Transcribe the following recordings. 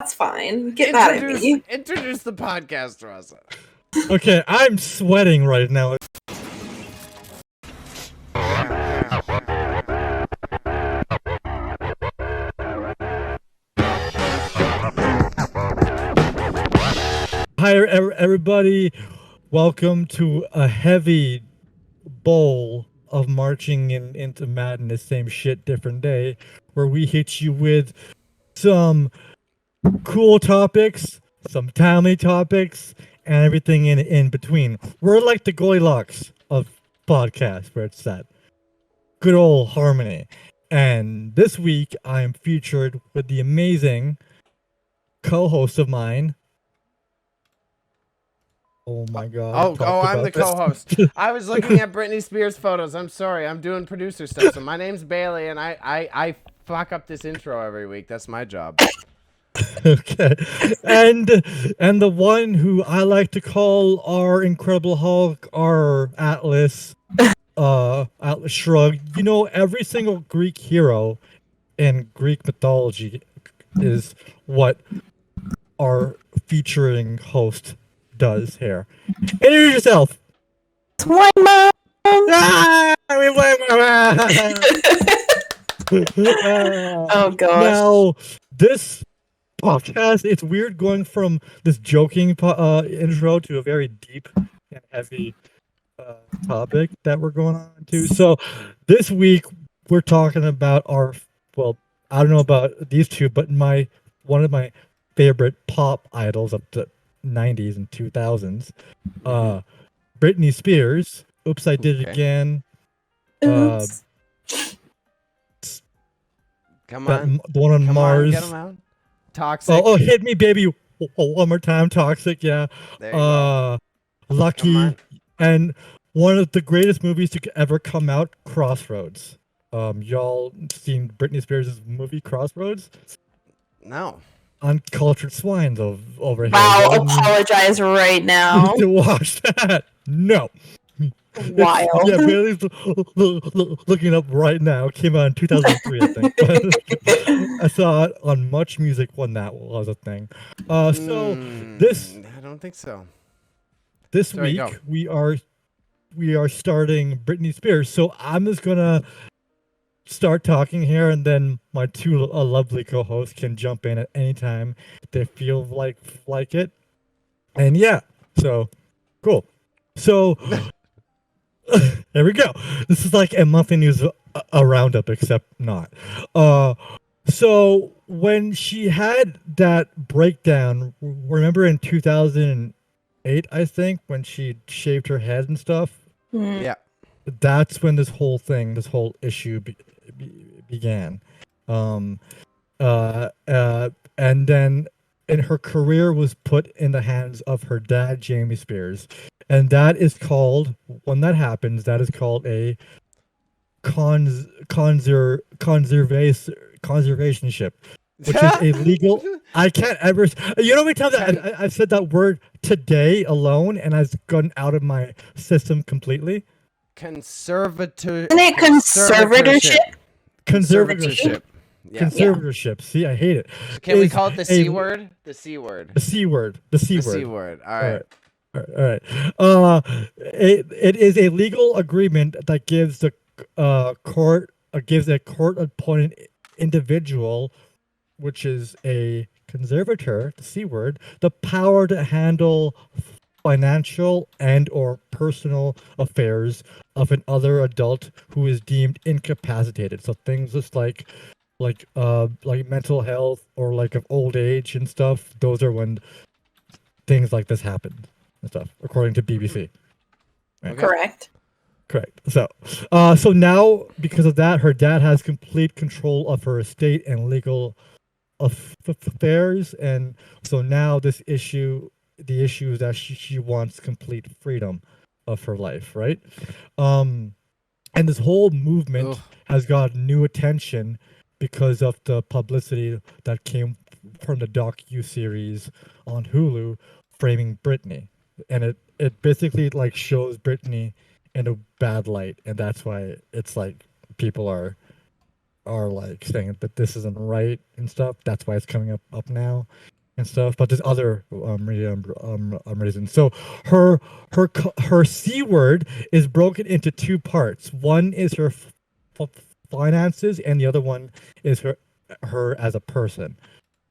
That's fine. Get mad at me. Introduce the podcast, Raza. Okay, I'm sweating right now. Hi, everybody. Welcome to a heavy bowl of marching into madness, same shit, different day, where we hit you with some cool topics, some timely topics, and everything in between. We're like the Goldilocks of podcasts, where it's at good old harmony. And this week, I am featured with the amazing co-host of mine. Oh my god! I'm the co-host. I was looking at Britney Spears photos. I'm sorry, I'm doing producer stuff. So my name's Bailey, and I fuck up this intro every week. That's my job. Okay, and the one who I like to call our Incredible Hulk, our Atlas, Atlas Shrugged. You know, every single Greek hero in Greek mythology is what our featuring host does here. Introduce yourself. One mom. Ah, Oh gosh. Now this podcast, it's weird going from this joking intro to a very deep and heavy topic that we're going on to. So this week we're talking about I don't know about these two, but one of my favorite pop idols of the 90s and 2000s, Britney Spears. Oops, I did it again. Oops. Come on, the one on Mars. Get him out. Toxic. Oh, hit me, baby, one more time. Toxic, yeah. There you go. Lucky, and one of the greatest movies to ever come out, Crossroads. Y'all seen Britney Spears' movie Crossroads? No. Uncultured swines over here. Wow, apologize right now. To watch that. No. Wild. Yeah, Bailey's looking up right now. It came out in 2003, I think. I saw it on Much Music when that was a thing. I don't think so. This week we are starting Britney Spears. So I'm just gonna start talking here, and then my two lovely co-hosts can jump in at any time they feel like it. And yeah, so cool. So there we go. This is like a monthly news a roundup, except not. So when she had that breakdown, remember in 2008, I think, when she shaved her head and stuff? Yeah. That's when this whole issue began. And then her career was put in the hands of her dad, Jamie Spears. And that is called, when that happens, that is called a conservationship, which is a legal. I can't ever. You know how many times I've said that word today alone, and I've gone out of my system completely. Isn't it conservatorship? Conservatorship. Yeah. Conservatorship. See, I hate it. Can we call it the C word? The C word. The C word. The C word. The C word. All right. All right. It is a legal agreement that gives the court a court-appointed individual, which is a conservator, the C word, the power to handle financial and or personal affairs of an other adult who is deemed incapacitated. So things just like mental health or like of old age and stuff. Those are when things like this happen and stuff, according to BBC. Right? Correct. So now, because of that, her dad has complete control of her estate and legal affairs, and so now the issue is that she wants complete freedom of her life, right? And this whole movement has got new attention because of the publicity that came from the docu-series on Hulu, Framing Britney. And it basically like shows Britney in a bad light, and that's why it's like people are are like saying that this isn't right and stuff. That's why it's coming up now and stuff. But there's other reasons. So her C word is broken into two parts. One is her finances, and the other one is her as a person.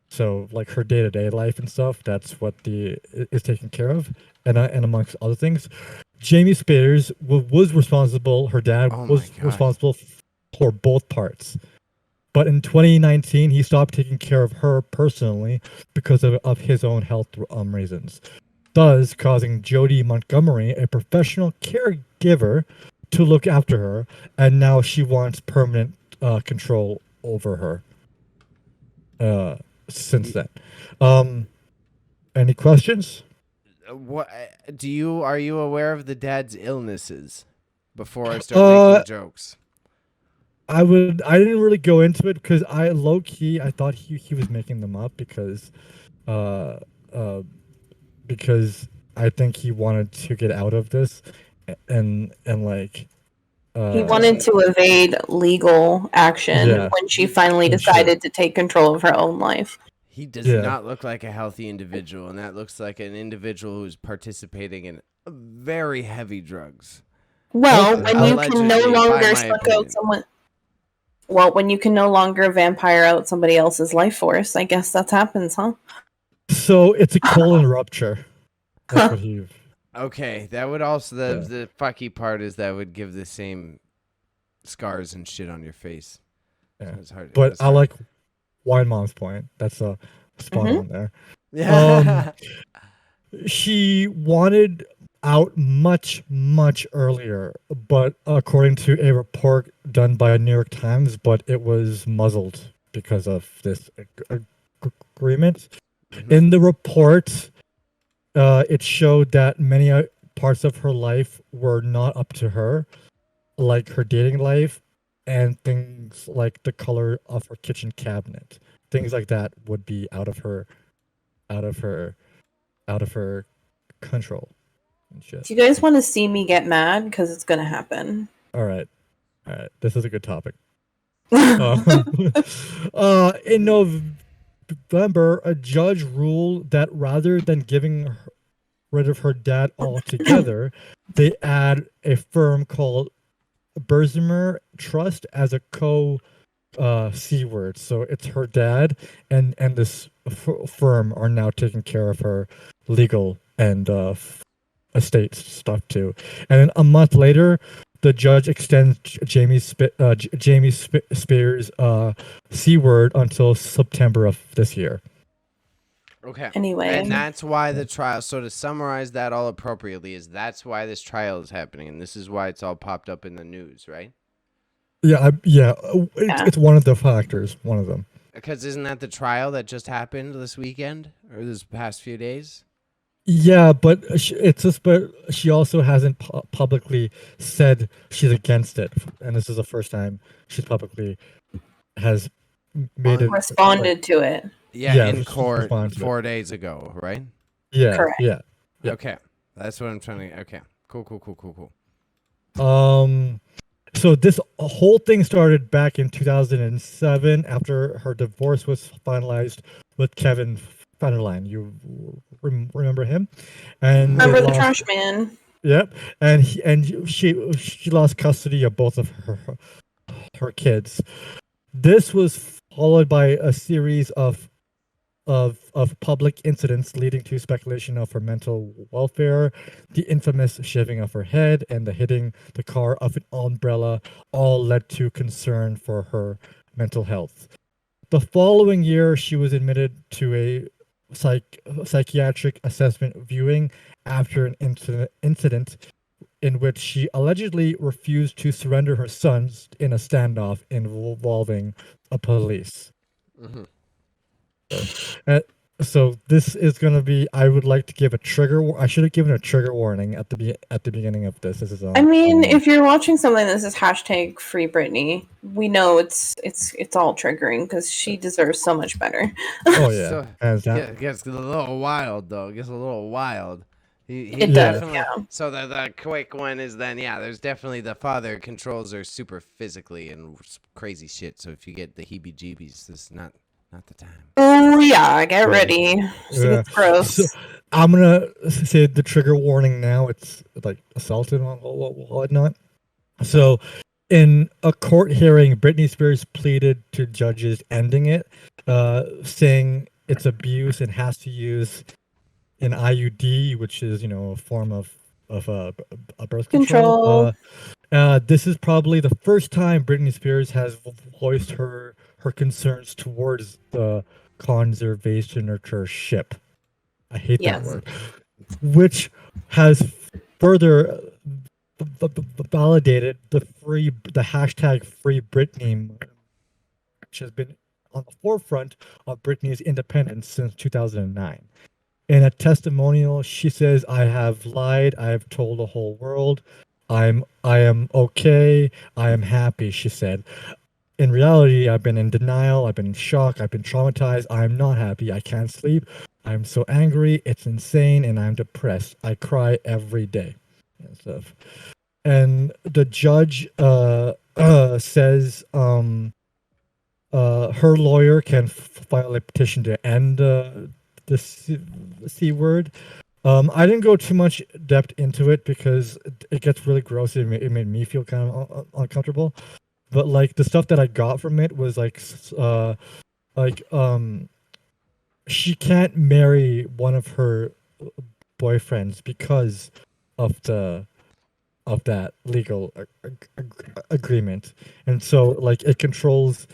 So like her day-to-day life and stuff, that's what is taken care of, and amongst other things, Jamie Spears was responsible. Her dad was responsible for both parts, but in 2019 he stopped taking care of her personally because of his own health reasons, thus causing Jody Montgomery, a professional caregiver, to look after her, and now she wants permanent control over her. Since then, any questions? What are you aware of the dad's illnesses before I start making jokes? I didn't really go into it because I low key I thought he was making them up because I think he wanted to get out of this and like he wanted to evade legal action when she finally decided to take control of her own life. He does not look like a healthy individual, and that looks like an individual who's participating in very heavy drugs. Well, when you can no longer suck out someone... Well, when you can no longer vampire out somebody else's life force, I guess that happens, huh? So it's a colon rupture. That's what he... Okay, that would also... The fucky part is that would give the same scars and shit on your face. Yeah. So it's hard, but I like Wine Mom's point. That's a spot on there. Yeah. She wanted out much earlier, but according to a report done by New York Times, but it was muzzled because of this agreement. Mm-hmm. In the report, it showed that many parts of her life were not up to her, like her dating life and things like the color of her kitchen cabinet. Things like that would be out of her control and shit. Do you guys want to see me get mad? Because it's gonna happen. All right. This is a good topic. In November, a judge ruled that rather than giving rid of her dad altogether, they add a firm called Berzimer Trust as a C word. So it's her dad and this firm are now taking care of her legal and estate stuff too. And then a month later, the judge extends Jamie Spears' C word until September of this year. Okay. Anyway, and that's why the trial. So to summarize that all appropriately, that's why this trial is happening, and this is why it's all popped up in the news, right? Yeah. It's one of the factors. One of them. Because isn't that the trial that just happened this weekend or this past few days? Yeah, but but she also hasn't publicly said she's against it, and this is the first time she's publicly has made it responded to it. Yeah, in court 4 days ago, right? Yeah, correct. Yeah. Okay, that's what I'm trying to. Okay, cool. So this whole thing started back in 2007 after her divorce was finalized with Kevin Federline. You remember him? And remember the trash man? Yep. And she lost custody of both of her kids. This was followed by a series of public incidents leading to speculation of her mental welfare, the infamous shaving of her head, and the hitting the car of an umbrella all led to concern for her mental health. The following year, she was admitted to a psychiatric assessment viewing after an incident in which she allegedly refused to surrender her sons in a standoff involving a police. Mm-hmm. So this is going to be. I would like to give a trigger. I should have given a trigger warning at the beginning of this. This is. I mean, if you're watching something that says hashtag Free Britney, we know it's all triggering because she deserves so much better. Oh yeah, it gets a little wild though. It gets a little wild. He It does, definitely. yeah. So the quick one is then there's definitely the father controls her super physically and crazy shit. So if you get the heebie-jeebies, this is not the time. Oh yeah, get ready. It's gross. So I'm gonna say the trigger warning now. It's like assault and whatnot. So, in a court hearing, Britney Spears pleaded to judges ending it, saying it's abuse and has to use an IUD, which is a form of a birth control. This is probably the first time Britney Spears has voiced her concerns towards the conservatorship. I hate that word, which has further validated the hashtag Free Britney, which has been on the forefront of Britney's independence since 2009. In a testimonial, she says, "I have lied. I have told the whole world. I am okay. I am happy," she said. In reality, I've been in denial. I've been in shock. I've been traumatized. I'm not happy. I can't sleep. I'm so angry. It's insane, and I'm depressed. I cry every day and stuff. And the judge says her lawyer can file a petition to end the C word. I didn't go too much depth into it because it gets really gross. It made me feel kind of uncomfortable. But like the stuff that I got from it was she can't marry one of her boyfriends because of that legal agreement, and so like it controls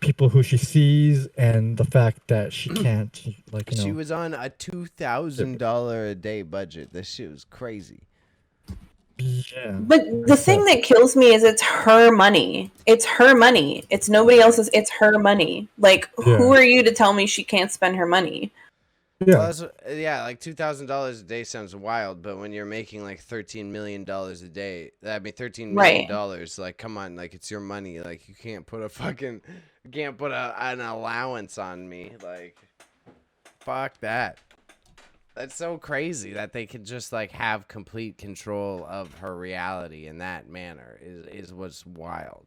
people who she sees and the fact that she can't She was on a $2,000 a day budget. This shit was crazy. Yeah. But the thing that kills me is it's her money. It's her money. It's nobody else's. It's her money. Like, who are you to tell me she can't spend her money? Yeah. Well, like $2,000 a day sounds wild, but when you're making like $13 million a day, $13 million, like, come on, like, it's your money. Like, you can't put an allowance on me. Like, fuck that. That's so crazy that they can just like have complete control of her reality in that manner is what's wild.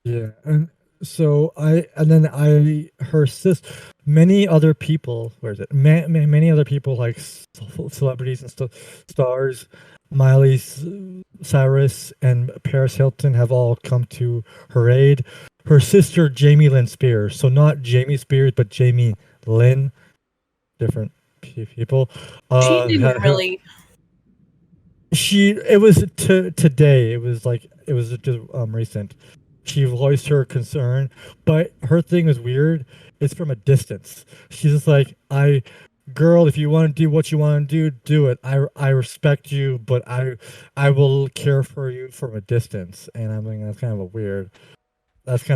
Yeah, and so her sis, many other people, where is it? Many other people like celebrities and stars, Miley Cyrus and Paris Hilton have all come to her aid. Her sister Jamie Lynn Spears, so not Jamie Spears, but Jamie Lynn, different people. She didn't really. It was today. It was just recent. She voiced her concern, but her thing is weird. It's from a distance. She's just like, girl, if you want to do what you want to do it. I respect you, but I will care for you from a distance. And I'm like, that's kind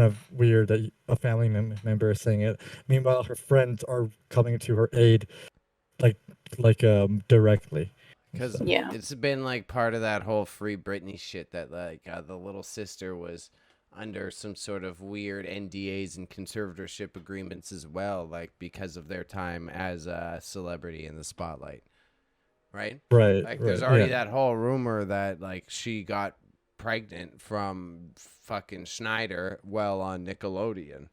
of weird that a family member is saying it. Meanwhile, her friends are coming to her aid, directly. Because it's been like part of that whole Free Britney shit that like the little sister was under some sort of weird NDAs and conservatorship agreements as well, like because of their time as a celebrity in the spotlight, right? Right. Like there's already that whole rumor that like she got pregnant from fucking Schneider on Nickelodeon.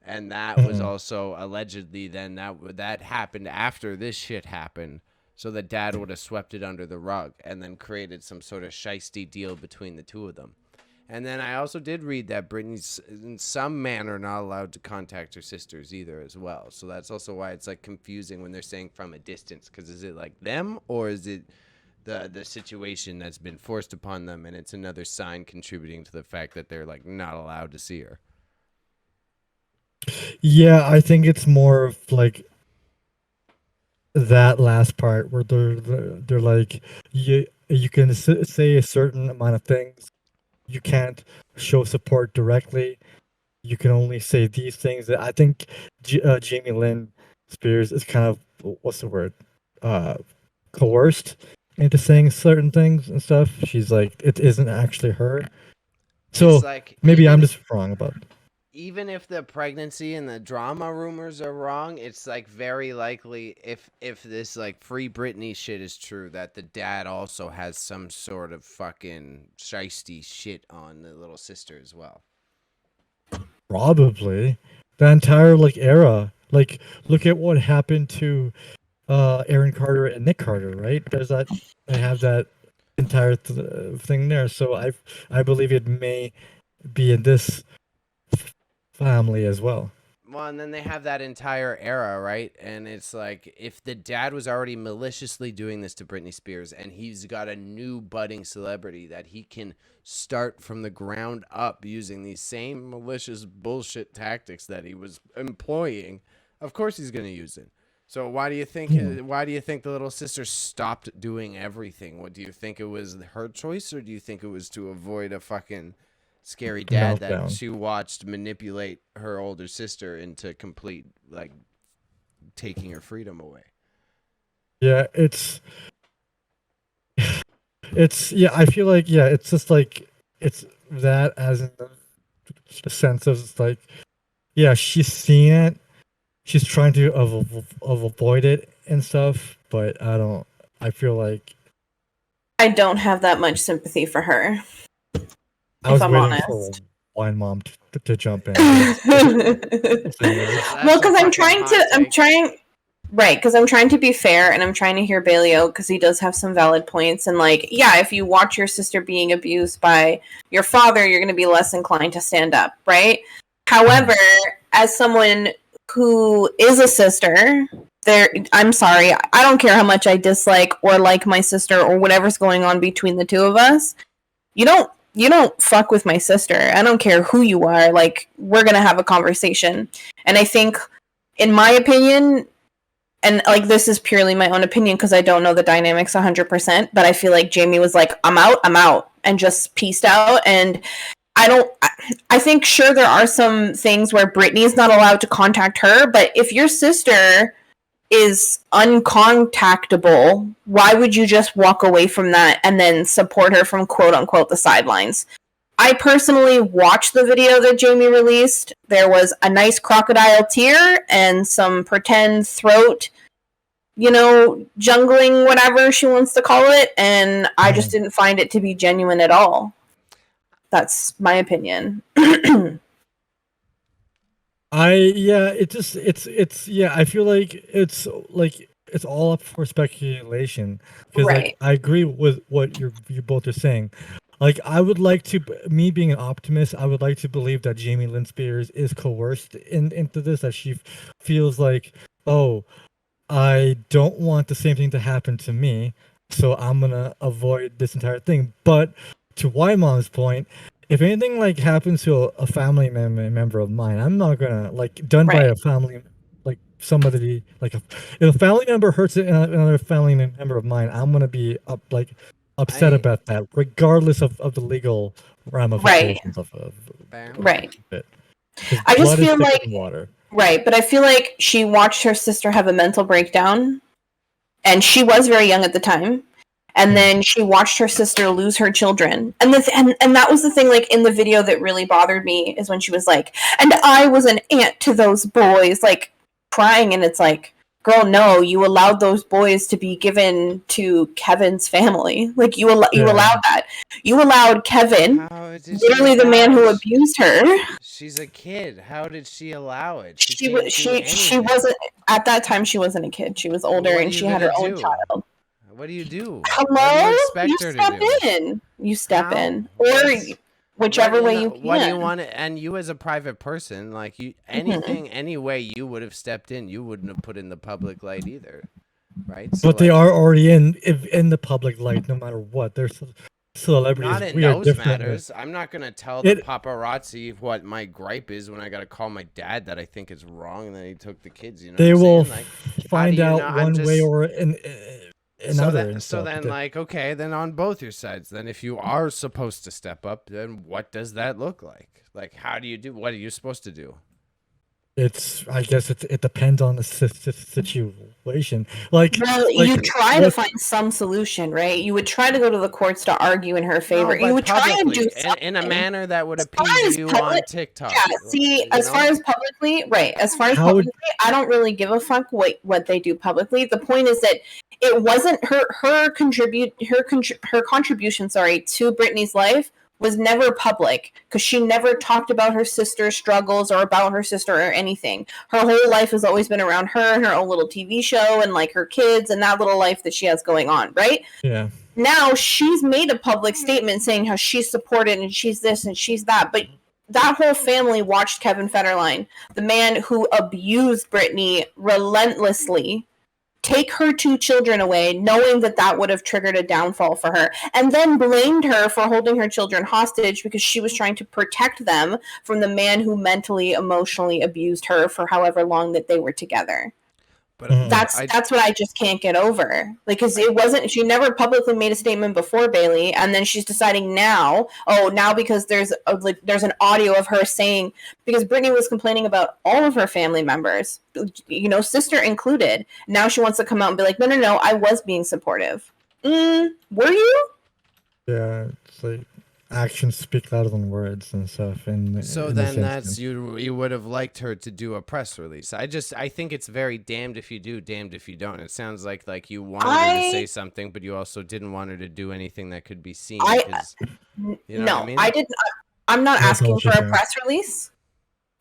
And that was also allegedly then that happened after this shit happened. So the dad would have swept it under the rug and then created some sort of shiesty deal between the two of them. And then I also did read that Britney's in some manner not allowed to contact her sisters either as well. So that's also why it's like confusing when they're saying from a distance. Because is it like them or is it the situation that's been forced upon them and it's another sign contributing to the fact that they're like not allowed to see her? Yeah, I think it's more of like that last part where they're like you can say a certain amount of things. You can't show support directly. You can only say these things. That I think Jamie Lynn Spears is kind of what's the word, coerced into saying certain things and stuff. She's like it isn't actually her. So like, maybe I'm just wrong about it. even if the pregnancy and the drama rumors are wrong, it's like very likely if this like free Britney shit is true that the dad also has some sort of fucking shiesty shit on the little sister as well. Probably the entire like era. Like, look at what happened to Aaron Carter and Nick Carter, right? There's that I have that entire thing there. So I believe it may be in this family as well. Well, and then they have that entire era, right? And it's like if the dad was already maliciously doing this to Britney Spears and he's got a new budding celebrity that he can start from the ground up using these same malicious bullshit tactics that he was employing, of course he's going to use it. So why do you think the little sister stopped doing everything? What do you think it was her choice, or do you think it was to avoid a fucking scary dad Meltdown. that she watched manipulate her older sister into complete like taking her freedom away? Yeah, it's I feel like it's just like it's that as in the sense of it's like she's seen it, she's trying to avoid it and stuff, but I feel like I don't have that much sympathy for her. I was I'm waiting honest. for Wine Mom to jump in. Well, because I'm trying to be fair, and I'm trying to hear Bailey out because he does have some valid points. And like, yeah, if you watch your sister being abused by your father, you're going to be less inclined to stand up, right? However, as someone who is a sister, I'm sorry, I don't care how much I dislike or like my sister or whatever's going on between the two of us. You don't fuck with my sister. I don't care who you are. Like, we're gonna have a conversation. And I think, in my opinion, and like this is purely my own opinion because I don't know the dynamics 100%, but I feel like Jamie was like, I'm out, and just peaced out. And I think sure there are some things where Britney's not allowed to contact her, but if your sister is uncontactable, why would you just walk away from that and then support her from quote unquote the sidelines? I personally watched the video that Jamie released. There was a nice crocodile tear and some pretend throat, jungling, whatever she wants to call it, and I just didn't find it to be genuine at all. That's my opinion. I feel like it's all up for speculation because like I agree with what you both are saying. Like, I would like to, me being an optimist, I would like to believe that Jamie Lynn Spears is coerced into this, that she feels like, oh, I don't want the same thing to happen to me, so I'm gonna avoid this entire thing. But to Y Mom's point, if anything like happens to a family member of mine, I'm not gonna by a family, like somebody like if a family member hurts another family member of mine, I'm gonna be upset about that, regardless of the legal ramifications of it. I just feel like but I feel like she watched her sister have a mental breakdown, and she was very young at the time. And then she watched her sister lose her children. And that was the thing, like, in the video that really bothered me is when she was like, and I was an aunt to those boys, like, crying. And it's like, girl, no, you allowed those boys to be given to Kevin's family. Like, you allowed that. You allowed Kevin, literally the man who abused her. She's a kid. How did she allow it? She wasn't, at that time, she wasn't a kid. She was older, and she had her own child. What do you do? Hello? You step in. Or whichever way you can. What do you want to, and you as a private person, like, any way you would have stepped in, you wouldn't have put in the public light either. Right? So but they are already in the public light no matter what. They're celebrities. Not in those matters. I'm not going to tell the paparazzi what my gripe is when I got to call my dad that I think is wrong and that he took the kids. You know they will find out one way or another. So then, like, okay, then on both your sides, then if you are supposed to step up, then what does that look like? Like, how do you do? What are you supposed to do? I guess it depends on the situation. Like, you try to find some solution, right? You would try to go to the courts to argue in her favor. You would try and do something in a manner that would appease you on TikTok. Yeah, see, as far as publicly, I don't really give a fuck what they do publicly. The point is that it wasn't her contribution, to Britney's life was never public because she never talked about her sister's struggles or about her sister or anything. Her whole life has always been around her and her own little TV show and like her kids and that little life that she has going on, right? Yeah. Now she's made a public statement saying how she's supported and she's this and she's that, but that whole family watched Kevin Federline, the man who abused Britney relentlessly, take her 2 children away, knowing that would have triggered a downfall for her, and then blamed her for holding her children hostage because she was trying to protect them from the man who mentally, emotionally abused her for however long that they were together. But that's what I just can't get over. Like, because she never publicly made a statement before Bayley, and then she's deciding now because there's an audio of her saying, because Britney was complaining about all of her family members, sister included. Now she wants to come out and be like, no, I was being supportive. Were you? Yeah, it's like actions speak louder than words and stuff. So then that's you would have liked her to do a press release. I think it's very damned if you do, damned if you don't. It sounds like you wanted her to say something, but you also didn't want her to do anything that could be seen. No, I mean? I didn't. I'm not asking for a press release.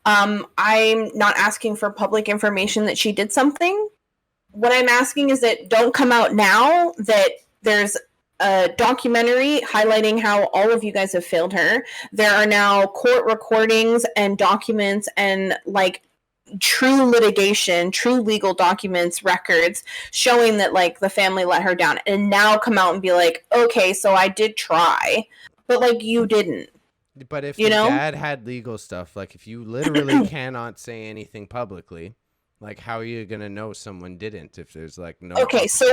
I'm not asking for public information that she did something. What I'm asking is that don't come out now that there's a documentary highlighting how all of you guys have failed her. There are now court recordings and documents and like true litigation, true legal documents, records showing that like the family let her down, and now come out and be like, okay, so I did try, but like you didn't. But if dad had legal stuff, like if you literally cannot say anything publicly, like how are you gonna know someone didn't if there's like no? Okay, so.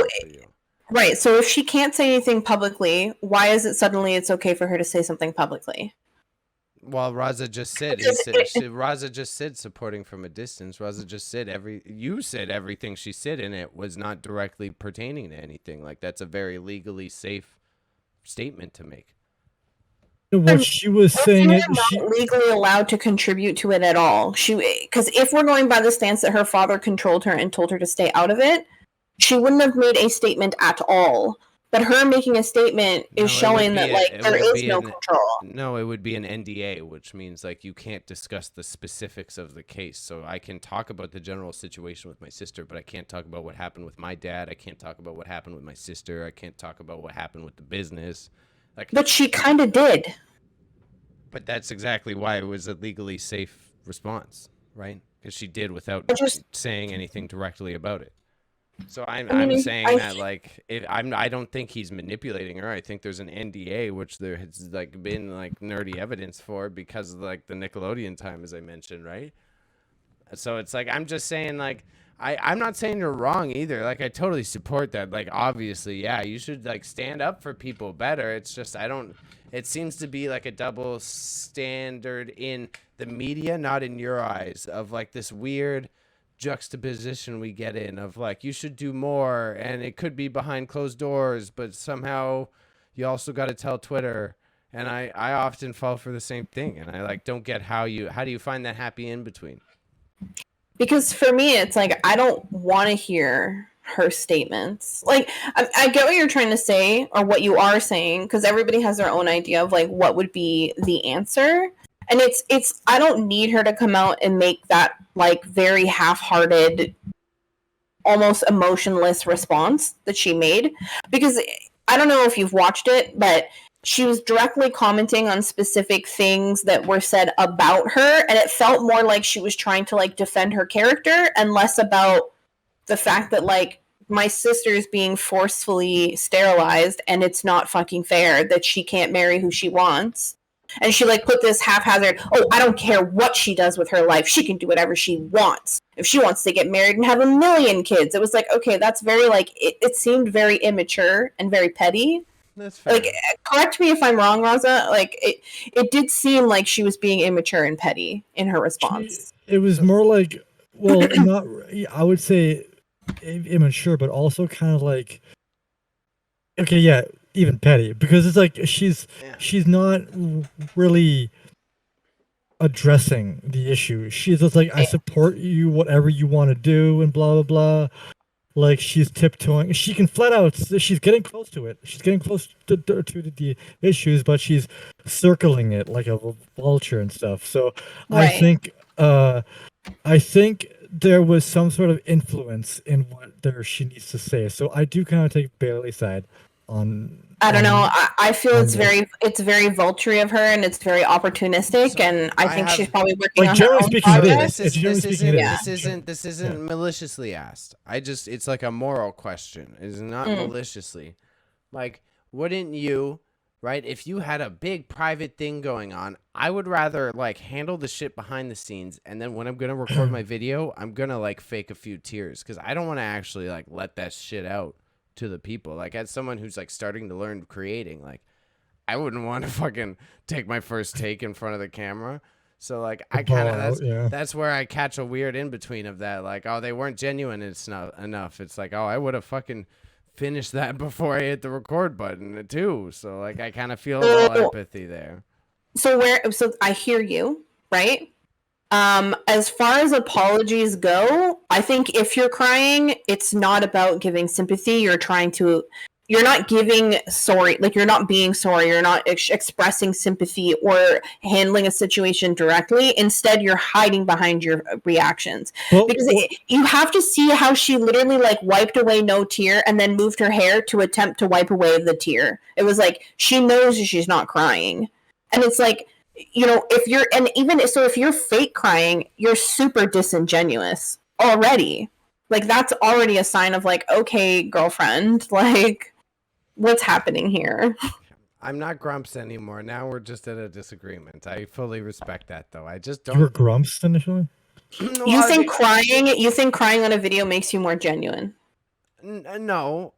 Right, so if she can't say anything publicly, why is it suddenly it's okay for her to say something publicly? Well, Raza just said, Raza just said supporting from a distance. Raza just said you said everything she said in it was not directly pertaining to anything. Like that's a very legally safe statement to make. What she was saying is not legally allowed to contribute to it at all. Because if we're going by the stance that her father controlled her and told her to stay out of it, she wouldn't have made a statement at all. But her making a statement is showing that like there is no control. No, it would be an NDA, which means like you can't discuss the specifics of the case. So I can talk about the general situation with my sister, but I can't talk about what happened with my dad. I can't talk about what happened with my sister. I can't talk about what happened with the business. But she kind of did. But that's exactly why it was a legally safe response, right? Because she did without saying anything directly about it. So I'm saying that like I don't think he's manipulating her. I think there's an NDA which there has like been like nerdy evidence for because of like the Nickelodeon time, as I mentioned, right? So it's like I'm just saying like I'm not saying you're wrong either. Like I totally support that. Like obviously, yeah, you should like stand up for people better. It's just it seems to be like a double standard in the media, not in your eyes, of like this weird juxtaposition we get in of like you should do more and it could be behind closed doors, but somehow you also got to tell Twitter, and I often fall for the same thing, and I like don't get how do you find that happy in between? Because for me it's like I don't want to hear her statements. Like I get what you're trying to say or what you are saying, because everybody has their own idea of like what would be the answer. And it's I don't need her to come out and make that like very half-hearted, almost emotionless response that she made. Because I don't know if you've watched it, but she was directly commenting on specific things that were said about her, and it felt more like she was trying to like defend her character and less about the fact that like my sister's being forcefully sterilized and it's not fucking fair that she can't marry who she wants. And she like put this haphazard, I don't care what she does with her life. She can do whatever she wants. If she wants to get married and have 1 million kids. It was like, okay, that's very like, it seemed very immature and very petty. That's fair. Like, correct me if I'm wrong, Raza. Like, it did seem like she was being immature and petty in her response. It was more like, well, not. I would say immature, but also kind of like, okay, yeah, even petty, because it's like she's not really addressing the issue. She's just like, I support you, whatever you want to do, and blah blah blah. Like she's tiptoeing. She can flat out. She's getting close to it. She's getting close to the issues, but she's circling it like a vulture and stuff. So Right. I think there was some sort of influence in what she needs to say. So I do kind of take Bailey's side on. I don't know. I feel it's very vulture of her, and it's very opportunistic. So and I think she's probably working on her own project. This isn't maliciously asked. It's like a moral question. It's not maliciously. Like, wouldn't you, right? If you had a big private thing going on, I would rather like handle the shit behind the scenes, and then when I'm gonna record my video, I'm gonna like fake a few tears because I don't want to actually like let that shit out to the people. Like, as someone who's like starting to learn creating, like I wouldn't want to fucking take my first take in front of the camera. So like I kind of that's where I catch a weird in between of that, like, oh, they weren't genuine enough. It's like, oh, I would have fucking finished that before I hit the record button too. So like I kind of feel a little empathy there. So I hear you, right? As far as apologies go, I think if you're crying, it's not about giving sympathy. You're not giving sorry, like you're not being sorry. You're not expressing sympathy or handling a situation directly. Instead, you're hiding behind your reactions because you have to see how she literally like wiped away no tear and then moved her hair to attempt to wipe away the tear. It was like she knows she's not crying, and it's like, you know, if you're fake crying, you're super disingenuous already. Like, that's already a sign of like, okay, girlfriend, like, what's happening here? I'm not grumps anymore. Now we're just at a disagreement. I fully respect that, though. I just don't. You were grumps initially? You think crying on a video makes you more genuine? No.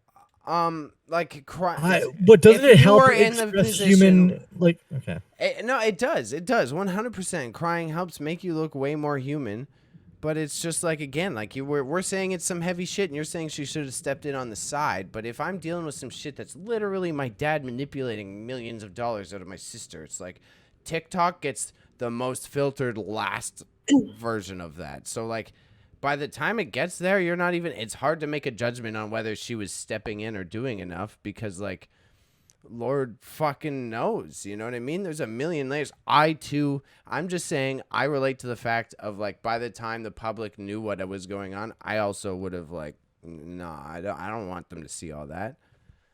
Like cry. But doesn't it help express human? Like, okay. No, it does. It does. 100%. Crying helps make you look way more human. But it's just like, again, like we're saying it's some heavy shit, and you're saying she should have stepped in on the side. But if I'm dealing with some shit that's literally my dad manipulating millions of dollars out of my sister, it's like TikTok gets the most filtered last version of that. So like, by the time it gets there, you're not even, it's hard to make a judgment on whether she was stepping in or doing enough because, like, Lord fucking knows, you know what I mean? There's a million layers. I'm just saying, I relate to the fact of, like, by the time the public knew what was going on, I also would have, like, nah, I don't want them to see all that.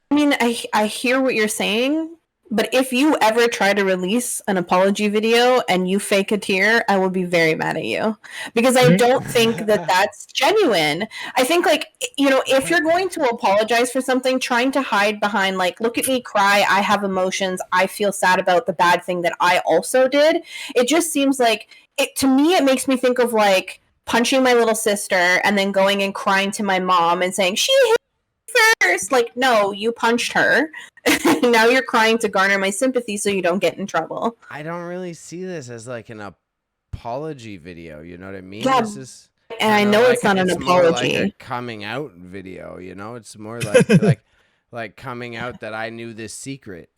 I mean, I hear what you're saying, but if you ever try to release an apology video and you fake a tear, I will be very mad at you because I don't think that that's genuine. I think, like, you know, if you're going to apologize for something, trying to hide behind, like, look at me cry, I have emotions, I feel sad about the bad thing that I also did. It just seems like, to me, it makes me think of, like, punching my little sister and then going and crying to my mom and saying, she hit first. Like, no, you punched her. Now you're crying to garner my sympathy so you don't get in trouble. I don't really see this as like an apology video, you know what I mean? Yeah, this is, and I know it's not an apology. More like a coming out video, you know? It's more like like coming out that I knew this secret.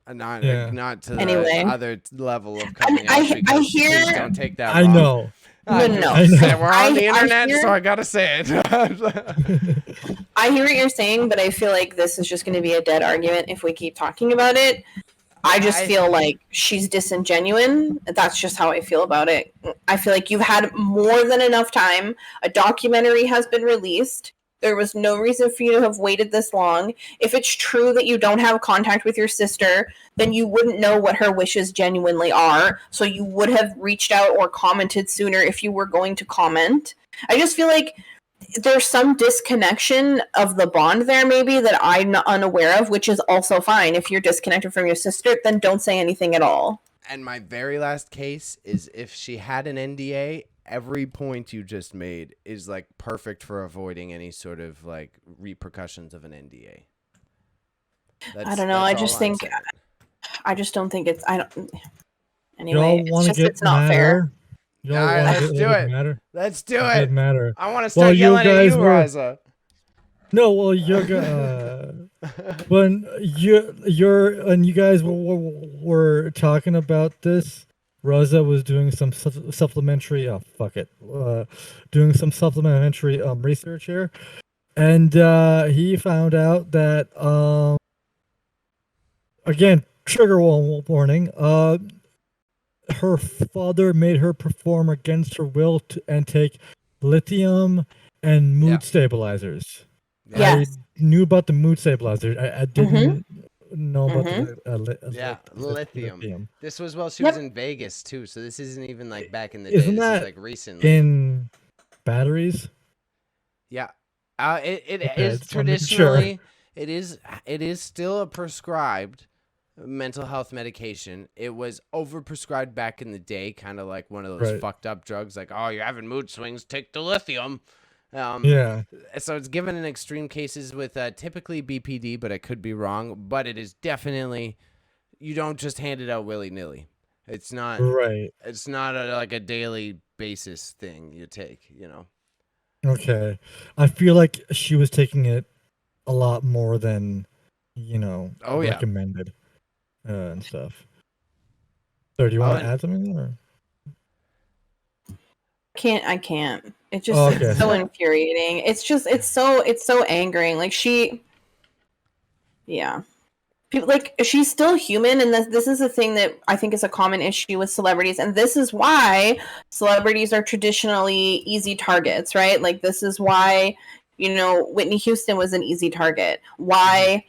Not to the other level of coming out. I hear. Please don't take that. I know. No. We're on the internet, so I gotta say it. I hear what you're saying, but I feel like this is just going to be a dead argument if we keep talking about it. I just feel like she's disingenuous. That's just how I feel about it. I feel like you've had more than enough time. A documentary has been released. There was no reason for you to have waited this long. If it's true that you don't have contact with your sister, then you wouldn't know what her wishes genuinely are. So you would have reached out or commented sooner if you were going to comment. I just feel like there's some disconnection of the bond there maybe that I'm unaware of, which is also fine. If you're disconnected from your sister, then don't say anything at all. And my very last case is if she had an NDA, every point you just made is like perfect for avoiding any sort of like repercussions of an NDA. I don't know. I just don't think it's, anyway, it's just, it's not fair. You All right, let's do it. Matter? Let's do It it. matter. I want to start yelling at you, Raza. No, well, when you guys were talking about this, Raza was doing some supplementary. Oh, fuck it. Doing some supplementary research here, and he found out that again, trigger warning. Her father made her perform against her will and take lithium and mood stabilizers. Yes. I knew about the mood stabilizer. I didn't know about the lithium. This was while she was in Vegas too, so this isn't even like back in the day. Isn't this that is like recently. In batteries? Yeah. It is traditionally it is still a prescribed mental health medication. It was overprescribed back in the day, kind of like one of those fucked up drugs, like, oh, you're having mood swings, take the lithium. So it's given in extreme cases with typically BPD, but I could be wrong. But it is definitely, you don't just hand it out willy-nilly. It's not It's not like a daily basis thing you take, you know. Okay, I feel like she was taking it a lot more than recommended. And stuff. So do you want to add something? Or? I can't. It just it's so infuriating. It's so angering. Like people, like, she's still human, and this is a thing that I think is a common issue with celebrities, and this is why celebrities are traditionally easy targets, right? Like, this is why, Whitney Houston was an easy target. Why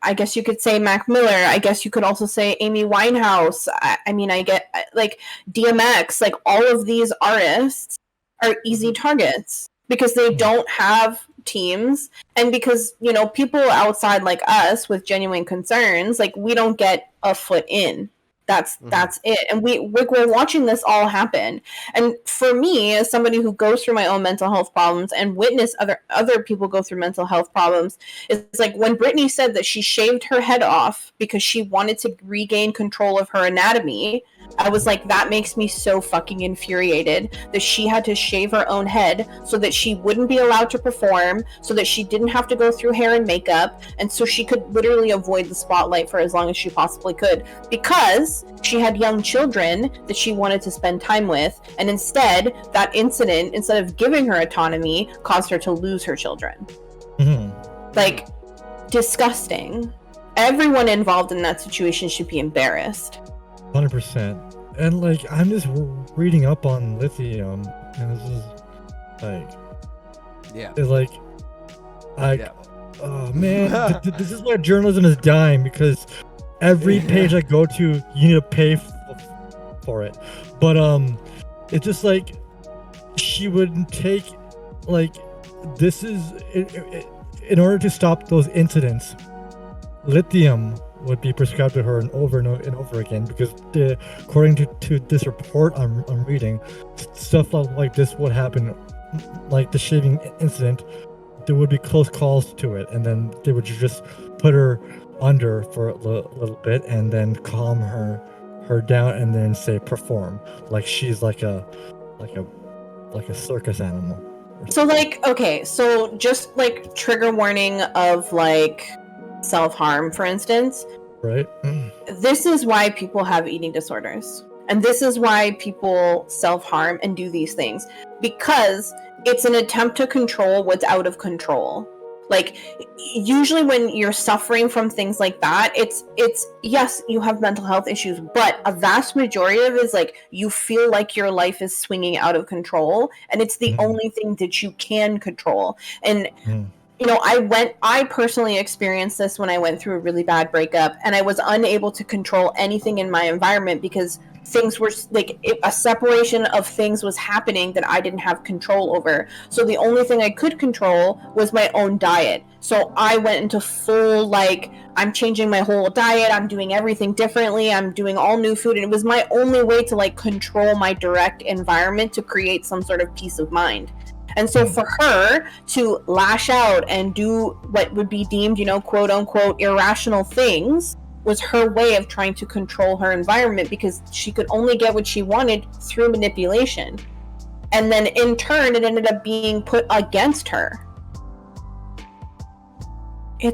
I guess you could say Mac Miller. I guess you could also say Amy Winehouse. I mean, I get, like, DMX. Like, all of these artists are easy targets because they don't have teams, and because, people outside like us with genuine concerns, like, we don't get a foot in. That's it. And we're watching this all happen. And for me, as somebody who goes through my own mental health problems and witness other people go through mental health problems, it's like when Britney said that she shaved her head off because she wanted to regain control of her anatomy, I was like, that makes me so fucking infuriated that she had to shave her own head so that she wouldn't be allowed to perform, so that she didn't have to go through hair and makeup, and so she could literally avoid the spotlight for as long as she possibly could, because she had young children that she wanted to spend time with, and instead, that incident, instead of giving her autonomy, caused her to lose her children. Like, disgusting. Everyone involved in that situation should be embarrassed. 100%. And, like, I'm just reading up on lithium, and this is like, it's like, oh man, this is why journalism is dying, because every page I go to, you need to pay for it. But it's just like, she wouldn't take, like, this is in order to stop those incidents, lithium would be prescribed to her and over again, because according to this report I'm reading, stuff like this would happen, like the shaving incident. There would be close calls to it, and then they would just put her under for a little bit and then calm her down and then say perform, like she's like a circus animal. So, like, okay, so just like trigger warning of, like, self-harm, for instance, right? This is why people have eating disorders, and this is why people self-harm and do these things, because it's an attempt to control what's out of control. Like, usually when you're suffering from things like that, it's yes, you have mental health issues, but a vast majority of it is like you feel like your life is swinging out of control, and it's the only thing that you can control. And I personally experienced this when I went through a really bad breakup, and I was unable to control anything in my environment because things were like a separation of things was happening that I didn't have control over. So the only thing I could control was my own diet. So I went into full, like, I'm changing my whole diet, I'm doing everything differently, I'm doing all new food, and it was my only way to, like, control my direct environment to create some sort of peace of mind. And so for her to lash out and do what would be deemed, quote unquote, irrational things was her way of trying to control her environment because she could only get what she wanted through manipulation. And then in turn, it ended up being put against her. I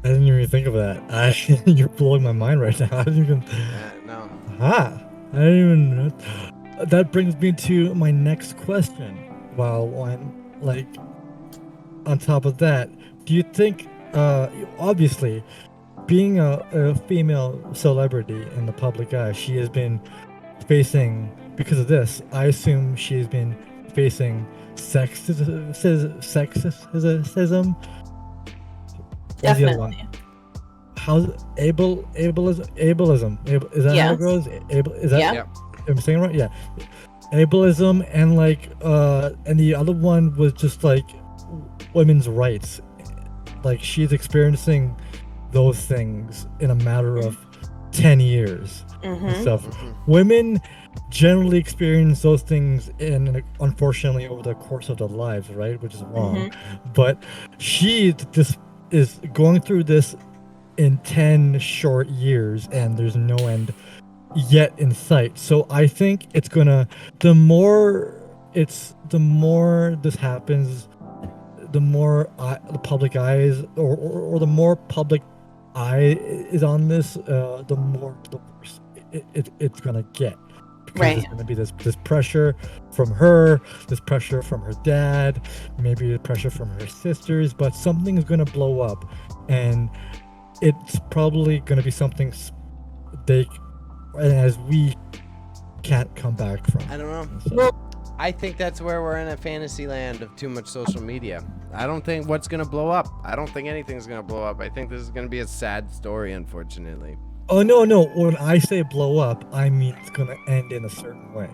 didn't even think of that. You're blowing my mind right now. I didn't even. No. I didn't even. That brings me to my next question. While I'm like, on top of that, do you think, obviously, being a female celebrity in the public eye, she has been facing, because of this, I assume she has been facing sexism. Definitely. How's ableism? Is that how it goes? Is that? Yeah. I'm saying it right? Yeah. Ableism, and like, and the other one was just like women's rights. Like, she's experiencing those things in a matter of 10 years and stuff. Women generally experience those things unfortunately over the course of their lives, right? Which is wrong. But she just is going through this in 10 short years, and there's no end yet in sight. So I think it's gonna, the more this happens, the more the public eyes, or the more public eye is on this, the worse it's gonna get. Because there's gonna be this pressure from her, this pressure from her dad, maybe the pressure from her sisters, but something's gonna blow up, and it's probably gonna be something as we can't come back from. I don't know. Well, I think that's where we're in a fantasy land of too much social media. I don't think what's going to blow up. I don't think anything's going to blow up. I think this is going to be a sad story, unfortunately. Oh, no. When I say blow up, I mean it's going to end in a certain way.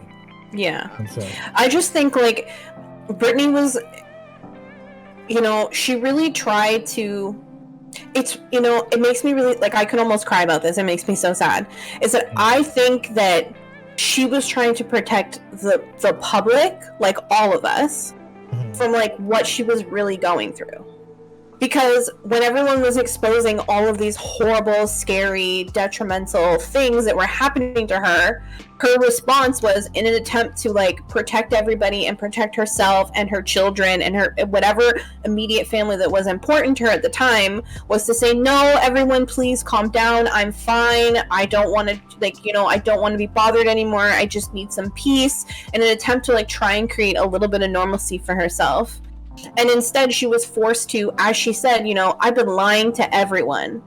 Yeah. And so, I just think, like, Britney was, she really tried to, it makes me really, like, I could almost cry about this. It makes me so sad. Is that I think that she was trying to protect the public, like all of us, from like what she was really going through. Because when everyone was exposing all of these horrible, scary, detrimental things that were happening to her response was, in an attempt to like protect everybody and protect herself and her children and her whatever immediate family that was important to her at the time, was to say, no, everyone, please calm down. I'm fine. I don't want to I don't want to be bothered anymore. I just need some peace, in an attempt to like try and create a little bit of normalcy for herself. And instead she was forced to, as she said, I've been lying to everyone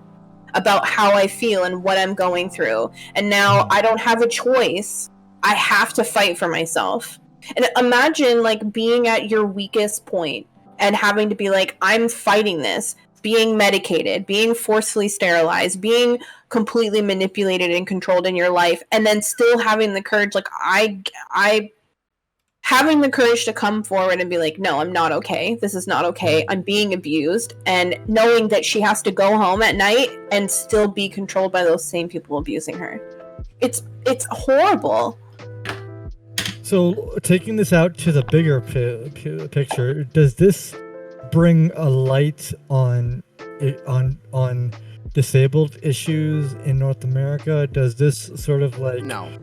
about how I feel and what I'm going through. And now I don't have a choice. I have to fight for myself. And imagine like being at your weakest point and having to be like, I'm fighting this, being medicated, being forcefully sterilized, being completely manipulated and controlled in your life, and then still having the courage, like having the courage to come forward and be like, no, I'm not okay. This is not okay. I'm being abused. And knowing that she has to go home at night and still be controlled by those same people abusing her. It's horrible. So taking this out to the bigger picture, does this bring a light on disabled issues in North America? Does this sort of like... No.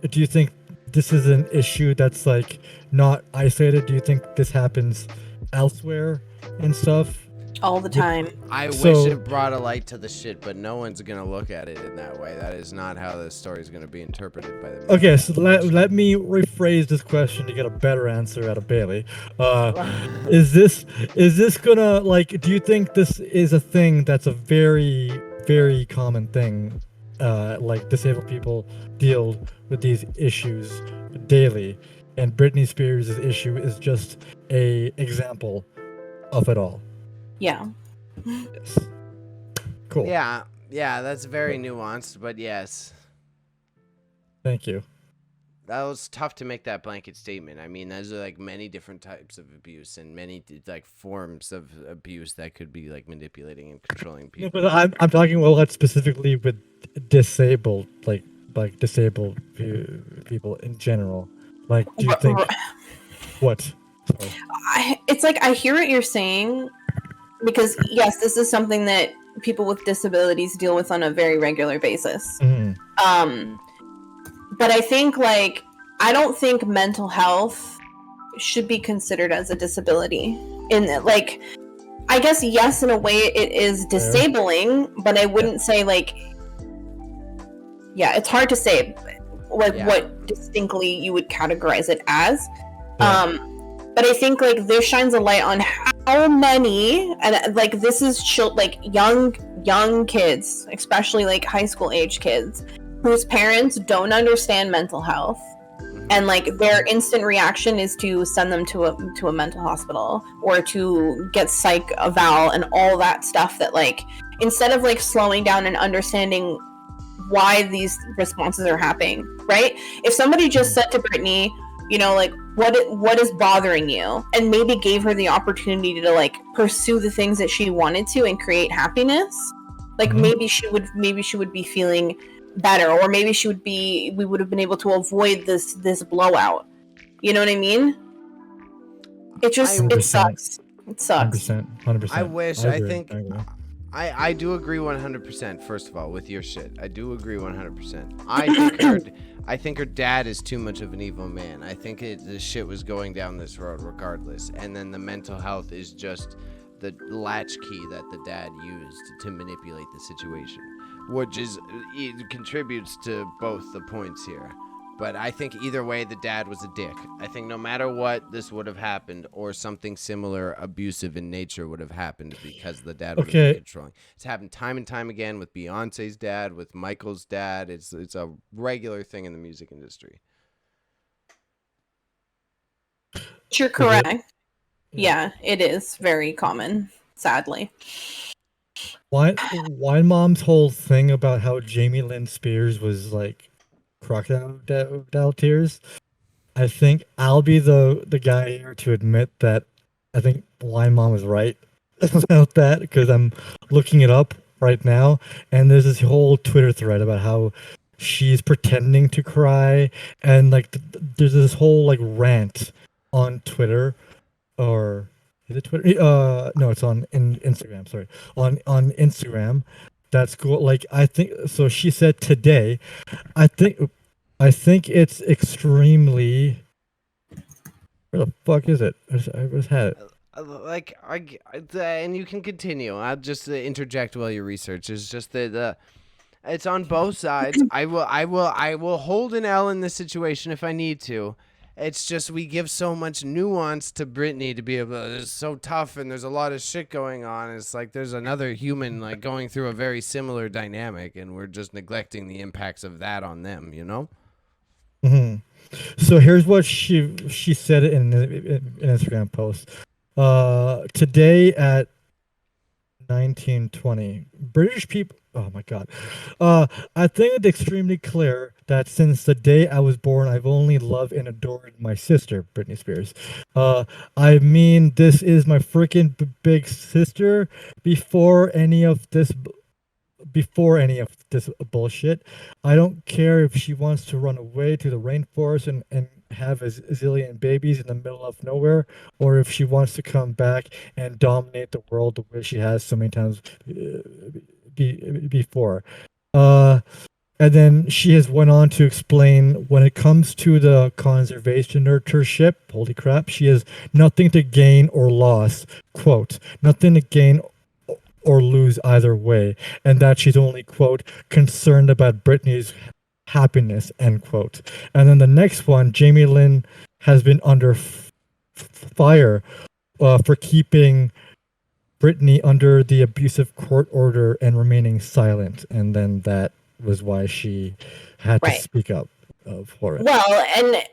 Do you think this is an issue that's like not isolated? Do you think this happens elsewhere and stuff? All the time. I wish it brought a light to the shit, but no one's gonna look at it in that way. That is not how this story is gonna be interpreted by the media. Okay, so let me rephrase this question to get a better answer out of Bailey. Is this gonna, like, do you think this is a thing that's a very, very common thing? Like, disabled people deal with these issues daily, and Britney Spears' issue is just a example of it all. Yeah. Yes. Cool. Yeah, that's very nuanced, but yes. Thank you. That was tough to make that blanket statement. I mean, there's like many different types of abuse and many like forms of abuse that could be like manipulating and controlling people. No, but I'm talking about specifically with disabled, like disabled people in general. Like, do you think what? Sorry. It's like I hear what you're saying, because yes, this is something that people with disabilities deal with on a very regular basis. Mhm. But I think, like, I don't think mental health should be considered as a disability. Like, I guess, yes, in a way it is disabling, but I wouldn't say, like, yeah, it's hard to say, like, what distinctly you would categorize it as. But I think, like, this shines a light on how many, and, like, this is like young kids, especially, like, high school age kids, whose parents don't understand mental health, and, like, their instant reaction is to send them to a mental hospital or to get psych eval and all that stuff, that, like, instead of, like, slowing down and understanding why these responses are happening, right? If somebody just said to Britney, you know, like, what is bothering you, and maybe gave her the opportunity to, like, pursue the things that she wanted to and create happiness, like, maybe she would be feeling better, or maybe we would have been able to avoid this blowout. You know what I mean? It sucks. It sucks. 100%. I wish. I think I do agree 100%. First of all, with your shit, I do agree 100%. I think her dad is too much of an evil man. I think the shit was going down this road regardless, and then the mental health is just the latchkey that the dad used to manipulate the situation, which it contributes to both the points here. But I think either way, the dad was a dick. I think no matter what, this would have happened, or something similar abusive in nature would have happened, because the dad would have been controlling. It's happened time and time again with Beyonce's dad, with Michael's dad. It's a regular thing in the music industry. You're correct. Yeah, it is very common, sadly. Wine Mom's whole thing about how Jamie Lynn Spears was, like, crocodile tears. I think I'll be the guy here to admit that I think Wine Mom was right about that, because I'm looking it up right now, and there's this whole Twitter thread about how she's pretending to cry, and, like, there's this whole, like, rant on Twitter, or is it Twitter? No, it's on Instagram. Sorry, on Instagram. That's cool. Like, I think so. She said today, I think it's extremely. Where the fuck is it? I just had it. And you can continue. I'll just interject while you research. It's just that it's on both sides. I will hold an L in this situation if I need to. It's just we give so much nuance to Britney to be able to, it's so tough, and there's a lot of shit going on. It's like there's another human, like, going through a very similar dynamic, and we're just neglecting the impacts of that on them, you know? Mm-hmm. So here's what she said in an Instagram post. Today at 19:20, British people. Oh my God. I think it's extremely clear that since the day I was born, I've only loved and adored my sister, Britney Spears. I mean, this is my freaking big sister. Before any of this bullshit, I don't care if she wants to run away to the rainforest and have a zillion babies in the middle of nowhere, or if she wants to come back and dominate the world the way she has so many times before. And then she has went on to explain, when it comes to the conservationship, holy crap, she has nothing to gain or loss, quote, nothing to gain or lose either way, and that she's only, quote, concerned about Britney's happiness, end quote. And then the next one, Jamie Lynn has been under fire for keeping Britney under the abusive court order and remaining silent, and then that was why she had to speak up for it. Well,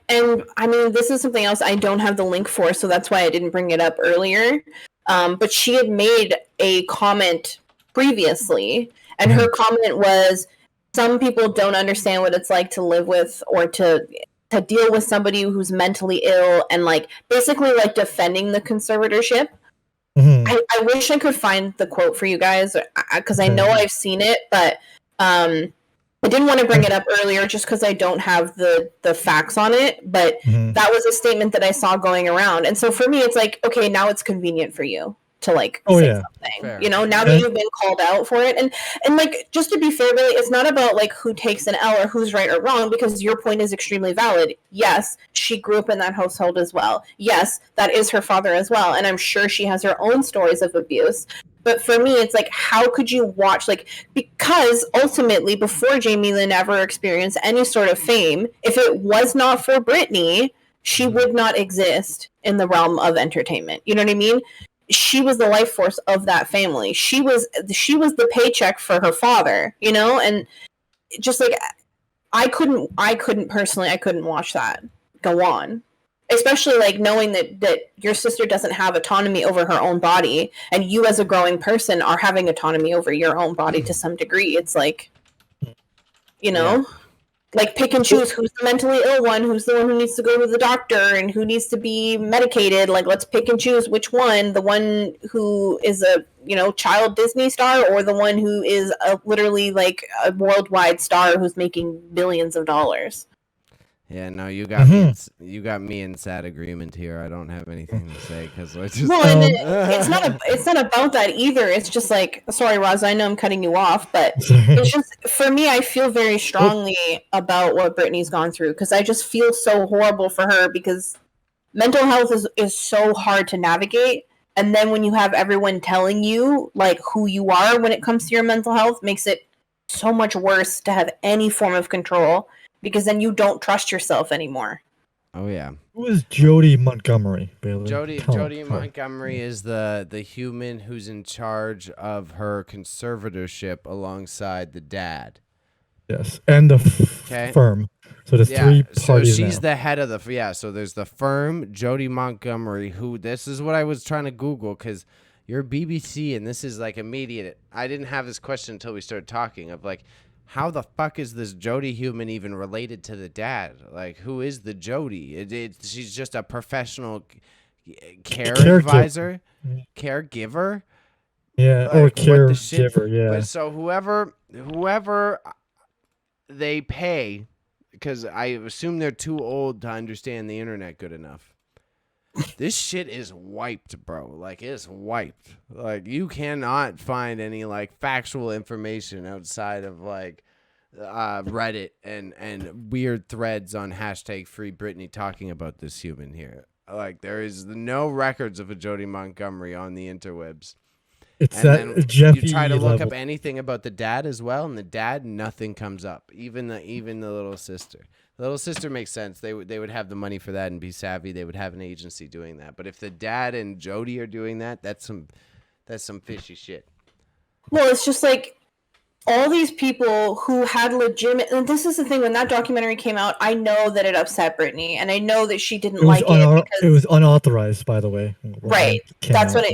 and I mean, this is something else I don't have the link for, so that's why I didn't bring it up earlier. But she had made a comment previously, and her comment was, some people don't understand what it's like to live with or to deal with somebody who's mentally ill, and, like, basically, like, defending the conservatorship. I wish I could find the quote for you guys, because I know I've seen it, but I didn't want to bring it up earlier just because I don't have the facts on it, but that was a statement that I saw going around. And so for me, it's like, okay, now it's convenient for you. to like Oh, say yeah. something. Fair. You know, now that you've been called out for it, and like, just to be fair, Billy, it's not about like who takes an L or who's right or wrong, because your point is extremely valid. Yes, she grew up in that household as well. Yes, that is her father as well, and I'm sure she has her own stories of abuse. But for me, it's like, how could you watch, like, because ultimately, before Jamie Lynn ever experienced any sort of fame, if it was not for Britney, she would not exist in the realm of entertainment. You know what I mean? She was the life force of that family. She was the paycheck for her father, you know? And just like, I couldn't personally, I couldn't watch that go on. Especially like knowing that your sister doesn't have autonomy over her own body, and you as a growing person are having autonomy over your own body to some degree. It's like, you know, like pick and choose who's the mentally ill one, who's the one who needs to go to the doctor, and who needs to be medicated. Like, let's pick and choose which one, the one who is a, you know, child Disney star, or the one who is literally like a worldwide star who's making billions of dollars. Yeah, no, you got me. You got me in sad agreement here. I don't have anything to say because I just. Well, and it's not about that either. It's just like, sorry, Raza, I know I'm cutting you off, but it's just, for me, I feel very strongly about what Britney's gone through, because I just feel so horrible for her, because mental health is so hard to navigate. And then when you have everyone telling you like who you are when it comes to your mental health, makes it so much worse to have any form of control, because then you don't trust yourself anymore. Oh yeah. Who is Jody Montgomery, Bailey? Jody Montgomery is the human who's in charge of her conservatorship alongside the dad. Yes, and the firm. So there's three parties. So she's now. the head of the So there's the firm, Jody Montgomery, who, this is what I was trying to Google, because you're BBC and this is like immediate. I didn't have this question until we started talking of like, how the fuck is this Jody human even related to the dad? Like, who is the Jody? She's just a professional caregiver. Yeah, like, or caregiver, yeah. But so whoever they pay, because I assume they're too old to understand the internet good enough. This shit is wiped, bro. Like, it's wiped. Like, you cannot find any like factual information outside of like Reddit and weird threads on #FreeBritney talking about this human here. Like, there is no records of a Jody Montgomery on the interwebs. It's and that Jeff you try to look level. up anything about the dad as well, and the dad, nothing comes up. Even the little sister. The little sister makes sense. They would have the money for that and be savvy. They would have an agency doing that. But if the dad and Jody are doing that, that's some fishy shit. Well, it's just like all these people who had legitimate, and this is the thing, when that documentary came out, I know that it upset Britney, and I know that she didn't like it because it was unauthorized, by the way. Right. That's what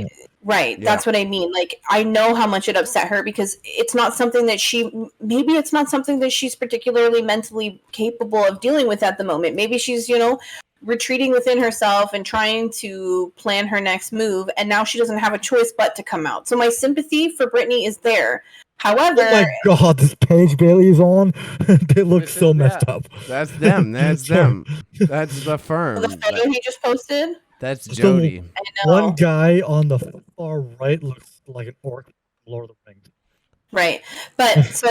That's what I mean. Like, I know how much it upset her, because it's not something that it's not something that she's particularly mentally capable of dealing with at the moment. Maybe she's, you know, retreating within herself and trying to plan her next move, and now she doesn't have a choice but to come out. So my sympathy for Britney is there. However, oh my God, this page Bailey is on. They look so messed up. That's them. That's them. That's the firm. The photo he just posted. That's Jody. One guy on the far right looks like an orc, Lord of the Rings. Right. But so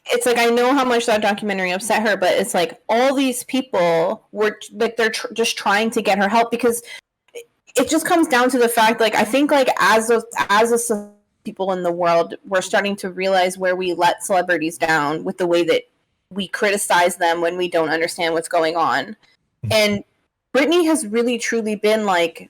it's like, I know how much that documentary upset her, but it's like all these people were like, they're just trying to get her help, because it just comes down to the fact, like, I think like as a people in the world, we're starting to realize where we let celebrities down with the way that we criticize them when we don't understand what's going on. And Britney has really truly been like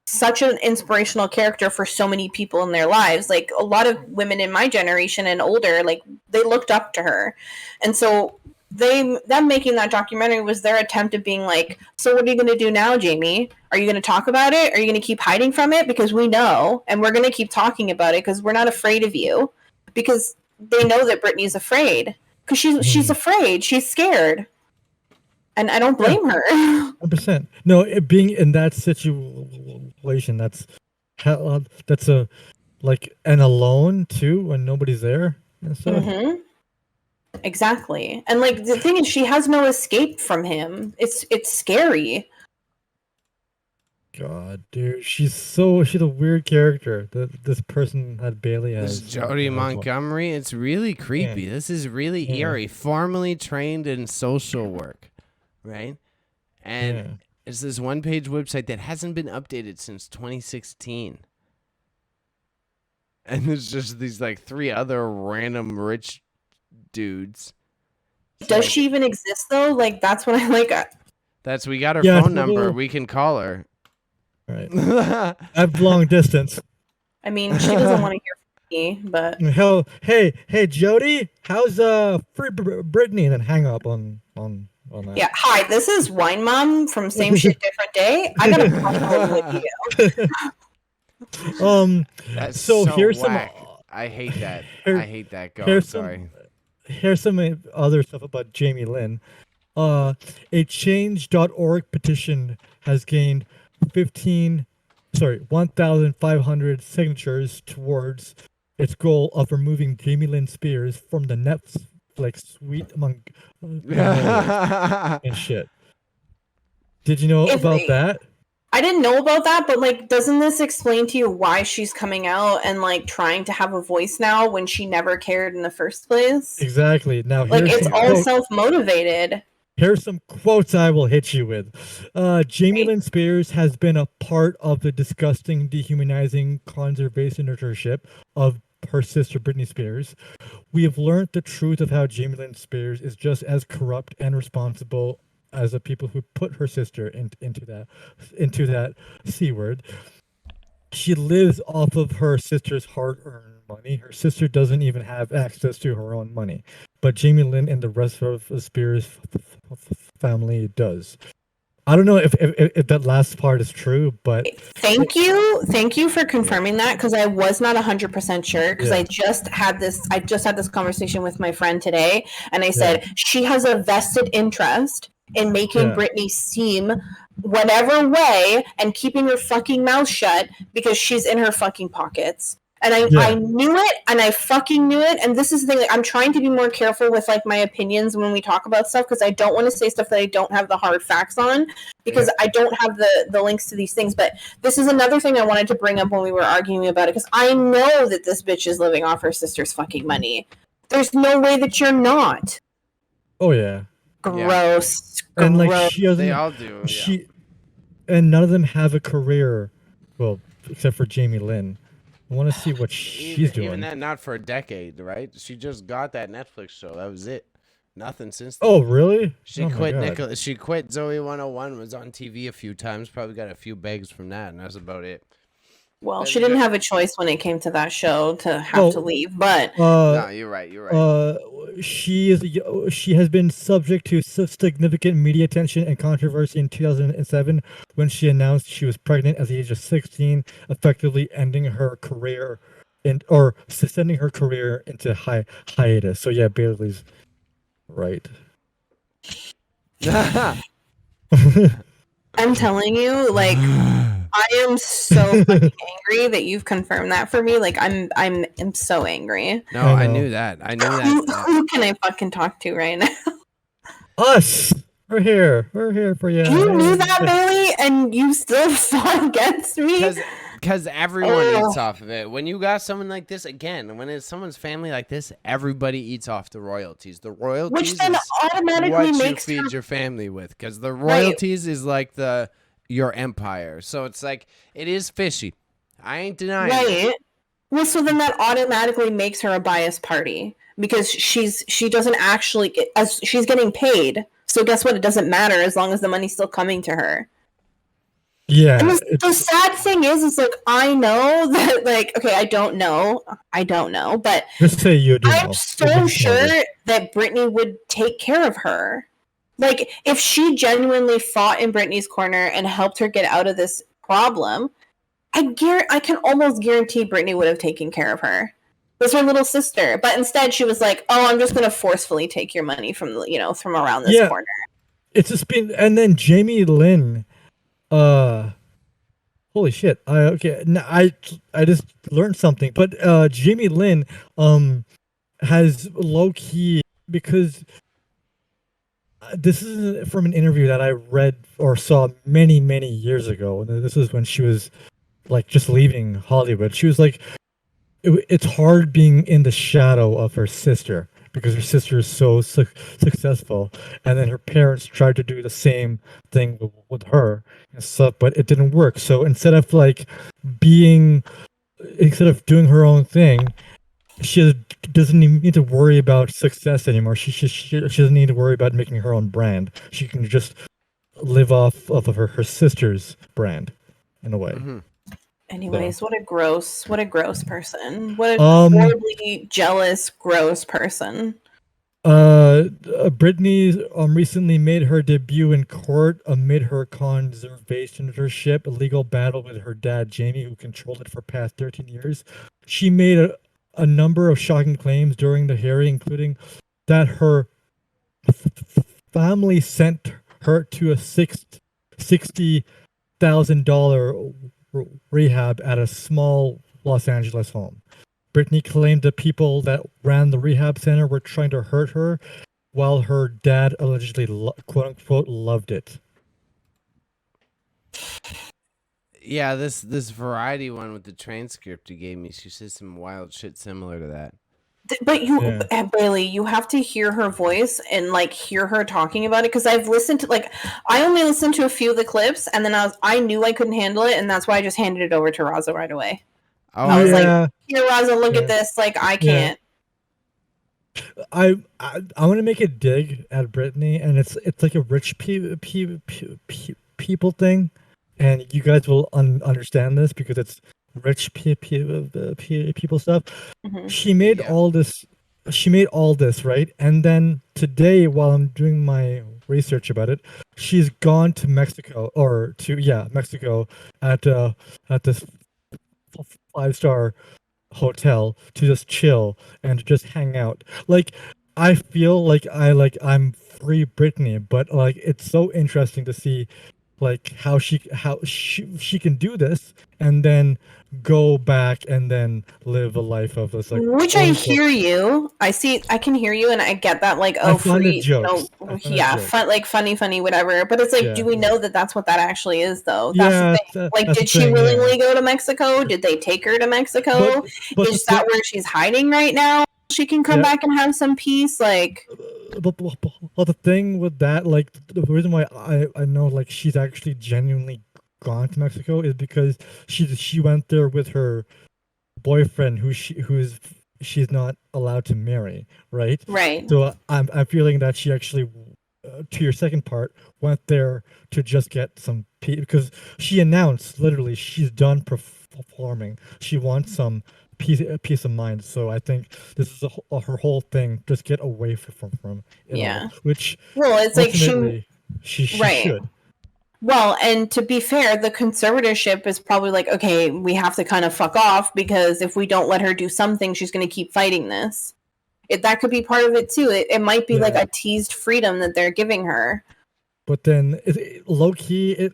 such an inspirational character for so many people in their lives. Like, a lot of women in my generation and older, like, they looked up to her. And so them making that documentary was their attempt at being like, so what are you going to do now, Jamie? Are you going to talk about it? Are you going to keep hiding from it? Because we know, and we're going to keep talking about it, because we're not afraid of you. Because they know that Britney's afraid. Because she's afraid. She's scared. And I don't blame her. 100%. No, being in that situation, that's a like, and alone too, when nobody's there. Mm-hmm. Exactly. And like, the thing is, she has no escape from him. It's scary. God, dude, she's a weird character. This person that Bailey This has. Jodie Montgomery, it's really creepy. Yeah. This is really eerie. Formerly trained in social work, right? And it's this one-page website that hasn't been updated since 2016. And there's just these like 3 other random rich dudes. Does she even exist though? Like that's what I like. We got her phone number. We can call her. Right. At long distance. I mean, she doesn't want to hear from me, but hey, Jody, how's free Britney? And then hang up on that. Yeah, hi, this is Wine Mom from Same Shit Different Day. I got a problem with you. That's so here's whack. I hate that. Go. Sorry. Here's some other stuff about Jamie Lynn. A change.org petition has gained 1,500 signatures towards its goal of removing Jamie Lynn Spears from the Netflix suite among and shit. Did you know about that? I didn't know about that, but like, doesn't this explain to you why she's coming out and like trying to have a voice now when she never cared in the first place? Exactly. Now, like, it's all self-motivated. Here's some quotes I will hit you with. Jamie Lynn Spears has been a part of the disgusting, dehumanizing conservatorship of her sister Britney Spears. We have learned the truth of how Jamie Lynn Spears is just as corrupt and responsible as the people who put her sister into that C word. She lives off of her sister's hard-earned money. Her sister doesn't even have access to her own money, but Jamie Lynn and the rest of the Spears family does. I don't know if that last part is true, but thank you for confirming that, because I was not 100% sure, because I just had this conversation with my friend today, and I said she has a vested interest in making Britney seem whatever way and keeping her fucking mouth shut because she's in her fucking pockets. And I knew it, and I fucking knew it. And this is the thing, like, I'm trying to be more careful with like my opinions when we talk about stuff, because I don't want to say stuff that I don't have the hard facts on, because I don't have the links to these things. But this is another thing I wanted to bring up when we were arguing about it, because I know that this bitch is living off her sister's fucking money. There's no way that you're not. Oh yeah. Gross. And like they all do. And none of them have a career, well, except for Jamie Lynn. I want to see what she's doing. Even that, not for a decade, right? She just got that Netflix show. That was it. Nothing since then. Oh, really? She quit She quit Zoe 101, was on TV a few times, probably got a few begs from that, and that's about it. Well, she didn't have a choice when it came to that show to have to leave, but no, you're right. She has been subject to significant media attention and controversy in 2007 when she announced she was pregnant at the age of 16, effectively ending her career or sending her career into hiatus. So yeah, Bailey's right. I'm telling you, like, I am so fucking angry that you've confirmed that for me. Like, I'm so angry. No, I knew that. Who can I fucking talk to right now? Us. We're here for you. You knew that, Bailey, and you still fought against me? Because everyone eats off of it. When you got someone like this, again, when it's someone's family like this, everybody eats off the royalties. The royalties which then is automatically what makes you feed your family with. Because the royalties is like your empire. So it's like, it is fishy. I ain't denying it. Well, so then that automatically makes her a biased party, because she doesn't actually as she's getting paid. So guess what? It doesn't matter as long as the money's still coming to her. Yeah. And the sad thing is like, I know that, like, okay, I don't know, but just say you do. I'm so sure that Britney would take care of her. Like, if she genuinely fought in Britney's corner and helped her get out of this problem, I can almost guarantee Britney would have taken care of her. It was her little sister, but instead she was like, "Oh, I'm just going to forcefully take your money from around this corner." It's just been, and then Jamie Lynn, holy shit! I just learned something, but Jamie Lynn has low key, because this is from an interview that I read or saw many, many years ago. And this is when she was like just leaving Hollywood. She was like, it's hard being in the shadow of her sister because her sister is so successful, and then her parents tried to do the same thing with her and stuff, but it didn't work. So being instead of doing her own thing, she doesn't even need to worry about success anymore. She doesn't need to worry about making her own brand. She can just live off of her sister's brand in a way. Mm-hmm. Anyways, what a gross person. What a horribly jealous, gross person. Britney recently made her debut in court amid her conservatorship, a legal battle with her dad, Jamie, who controlled it for past 13 years. She made a number of shocking claims during the hearing, including that her family sent her to a $60,000 rehab at a small Los Angeles home. Britney claimed the people that ran the rehab center were trying to hurt her, while her dad allegedly, quote unquote, loved it. Yeah, this Variety one with the transcript you gave me, she says some wild shit similar to that. But Bailey, you have to hear her voice and like hear her talking about it, because I've listened to I only listened to a few of the clips, and then I knew I couldn't handle it, and that's why I just handed it over to Raza right away. Oh, I was like, "Here, Raza, look at this. Like, I can't." I want to make a dig at Britney, and it's like a rich people thing, and you guys will understand this because it's rich people stuff. Mm-hmm. She made all this. She made all this, right? And then today, while I'm doing my research about it, she's gone to Mexico Mexico at this 5-star hotel to just chill and to just hang out. Like, I feel like I'm free Britney, but like it's so interesting to see like how she can do this and then go back and then live a life of this, like, which I hear you. I can hear you, and I get that, like, oh, free, funny, whatever. But it's like, do we know that that's what that actually is, though? That's the thing. Like, did she willingly go to Mexico? Did they take her to Mexico? Is that where she's hiding right now? She can come back and have some peace, like. But the thing with that, like, the reason why I know, like, she's actually genuinely gone to Mexico is because she went there with her boyfriend, she's not allowed to marry, right? Right. So I'm feeling that she actually, to your second part, went there to just get some peace, because she announced literally she's done performing. She wants some peace of mind. So I think this is her whole thing. Just get away from which, well, it's like she should. Well, and to be fair, the conservatorship is probably like, okay, we have to kind of fuck off, because if we don't let her do something, she's going to keep fighting this. That could be part of it too. It might be like a teased freedom that they're giving her. But then, low key,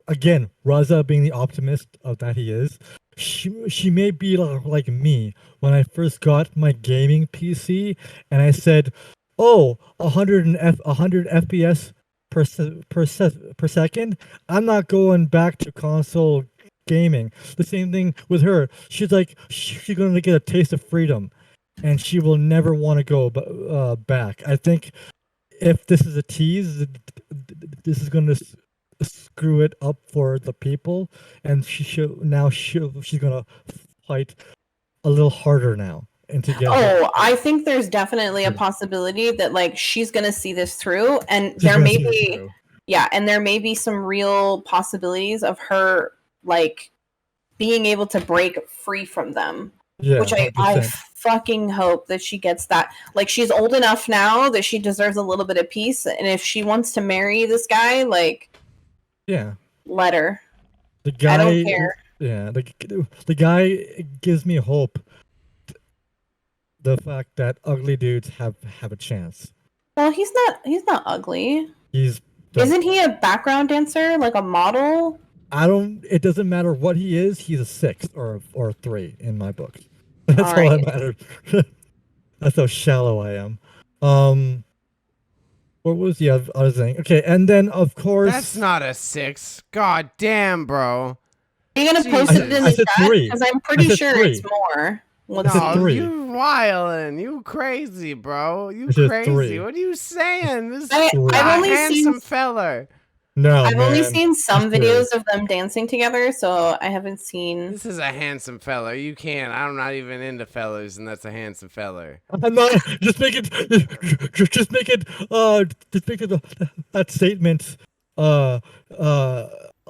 again, Raza being the optimist that he is, she may be like me when I first got my gaming PC, and I said, "Oh, 100 FPS per second. I'm not going back to console gaming." The same thing with her. She's like, she's going to get a taste of freedom, and she will never want to go back. I think if this is a tease, this is going to screw it up for the people, and she's gonna fight a little harder now. And I think there's definitely a possibility that, like, she's gonna see this through, and there may be some real possibilities of her, like, being able to break free from them. Which I fucking hope that she gets that. Like, she's old enough now that she deserves a little bit of peace, and if she wants to marry this guy, like, let her. The guy, I don't care. Yeah, the guy gives me hope. The fact that ugly dudes have a chance. Well, he's not ugly. Isn't he a background dancer, like a model? It doesn't matter what he is. He's a 6 or a 3 in my book. That's all that matters. That's how shallow I am. What was the other thing? Okay, and then of course That's not a 6. God damn, bro. Are you gonna post it in I the said chat? 3. Because I'm I pretty said sure 3. it's more. I said No, 3. you wildin'. You crazy, bro. You I said crazy. 3. What are you saying? This I've only handsome seen feller. No, I've man. only seen some It's 3. videos of them dancing together, so I haven't seen. This is a handsome feller. You can't. I'm not even into fellers, and that's a handsome feller. I'm not. Just make it. Just make it. Just make it that statement.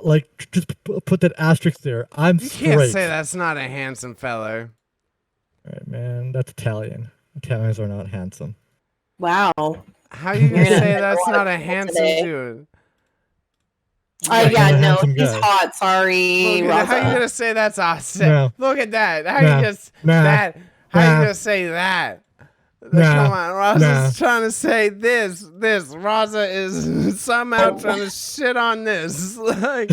Like just put that asterisk there. I'm You straight. can't say that's not a handsome feller. All right, man. That's Italian. Italians are not handsome. Wow. How you gonna You're gonna say offend a that's lot not of a people handsome today. dude? Not Yeah, a no, handsome he's guy. hot. Sorry, Look at, how you Raza. gonna say that's awesome? No. Look at that. How Nah. you just Nah. that? How Nah. you gonna say that? Nah. Come on, Raza's Nah. trying to say this. Raza is somehow trying to shit on this. Like,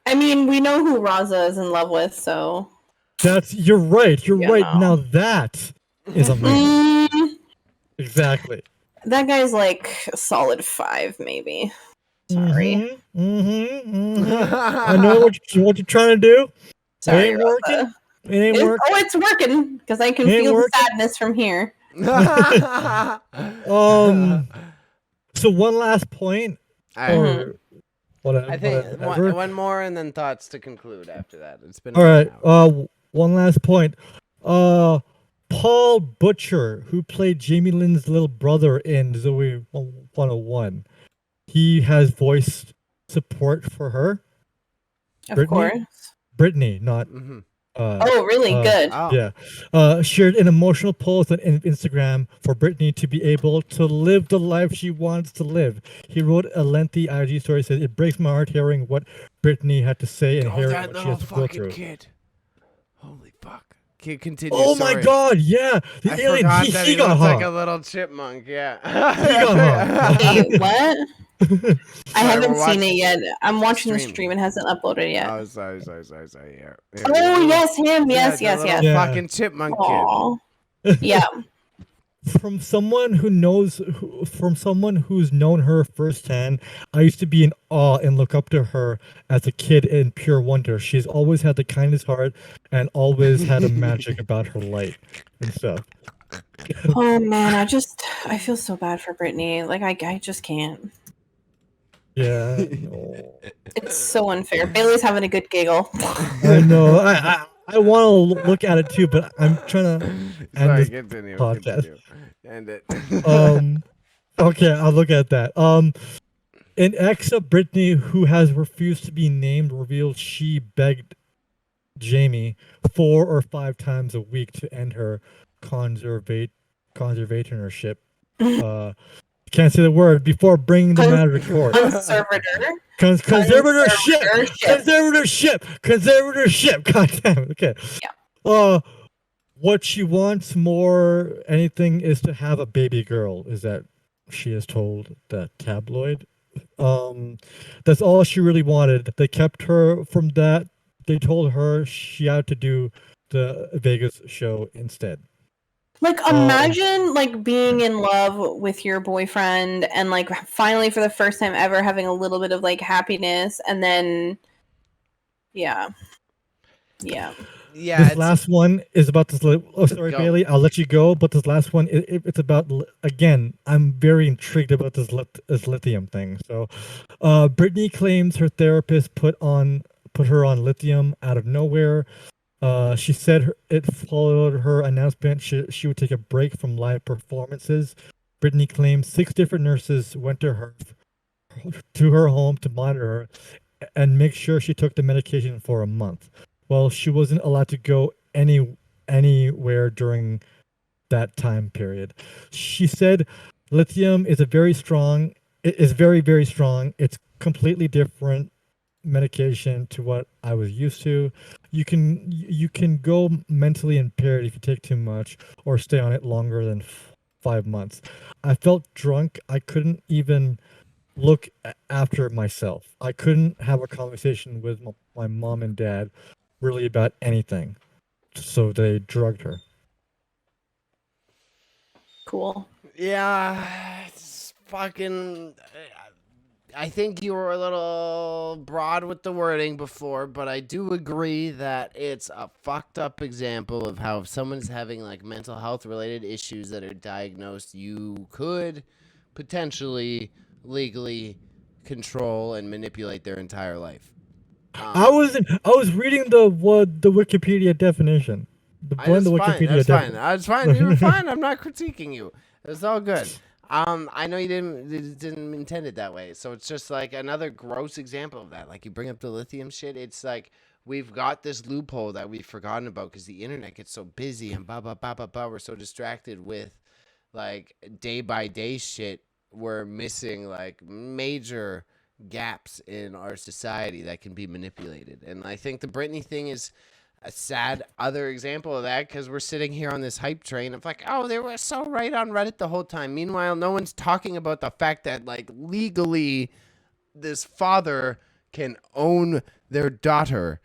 I mean, we know who Raza is in love with, so. You're right. You're Yeah, right. no. Now that is a man. Exactly. That guy's like a solid 5, maybe. Sorry. I know what you're trying to do. Sorry, It ain't working. Raza. It ain't working. Oh, it's working because I can Ain't feel working. the sadness from here. So one last point, or whatever. I think whatever. one more and then thoughts to conclude after that. It's been All right. an hour. One last point. Paul Butcher, who played Jamie Lynn's little brother in Zoe 101, he has voiced support for her. Of course. Britney, not. Oh, really? Good. Yeah. Shared an emotional post on Instagram for Britney to be able to live the life she wants to live. He wrote a lengthy IG story. Said it breaks my heart hearing what Britney had to say and hearing that what she has to go fucking through. kid. Holy fuck. Kid, continue. Oh Sorry. my God! Yeah, the I alien. forgot that he got looks hot. like a little chipmunk. Yeah. He got hot. Wait, what? I haven't we're seen it yet. I'm watching the stream. stream. It hasn't uploaded yet. Oh, sorry. Here. Oh, yes, him. Yes, Yeah, yes, the yes. little fucking chipmunk Aw. Yeah. From someone who's known her firsthand, I used to be in awe and look up to her as a kid in pure wonder. She's always had the kindest heart and always had a magic about her light and stuff. Oh man, I feel so bad for Britney. Like I just can't. Yeah. No. It's so unfair. Bailey's having a good giggle. I know. I want to look at it too, but I'm trying to end this podcast. End it. Okay, I'll look at that. An ex of Britney who has refused to be named revealed she begged Jamie 4 or 5 times a week to end her conservatorship. Can't say the word before bringing the matter to court. Conservatorship. God damn it. Okay. Yeah. What she wants more anything is to have a baby girl. Is that she has told that tabloid? That's all she really wanted. They kept her from that. They told her she had to do the Vegas show instead. Like imagine like being in love with your boyfriend and like finally for the first time ever having a little bit of like happiness and then yeah. This last one is about this. Oh, sorry, go. Bailey. I'll let you go. But this last one, it's about, again, I'm very intrigued about this lithium thing. So, Britney claims her therapist put her on lithium out of nowhere. She said it followed her announcement she would take a break from live performances. Britney claims 6 different nurses went to her home to monitor her and make sure she took the medication for a month. Well, she wasn't allowed to go anywhere during that time period. She said lithium is very, very strong. It's completely different medication to what I was used to. You can go mentally impaired if you take too much or stay on it longer than 5 months. I felt drunk. I couldn't even look after myself. I couldn't have a conversation with my mom and dad really about anything. So they drugged her. Cool. Yeah, it's fucking. I think you were a little broad with the wording before, but I do agree that it's a fucked up example of how if someone's having like mental health related issues that are diagnosed, you could potentially legally control and manipulate their entire life. I was reading the Wikipedia definition. That's fine. You were fine. I'm not critiquing you. It's all good. I know you didn't intend it that way. So it's just like another gross example of that. Like you bring up the lithium shit. It's like we've got this loophole that we've forgotten about because the internet gets so busy and blah, blah, blah, blah, blah. We're so distracted with like day by day shit. We're missing like major gaps in our society that can be manipulated. And I think the Britney thing is a sad other example of that because we're sitting here on this hype train of like, oh, they were so right on Reddit the whole time. Meanwhile, no one's talking about the fact that like legally this father can own their daughter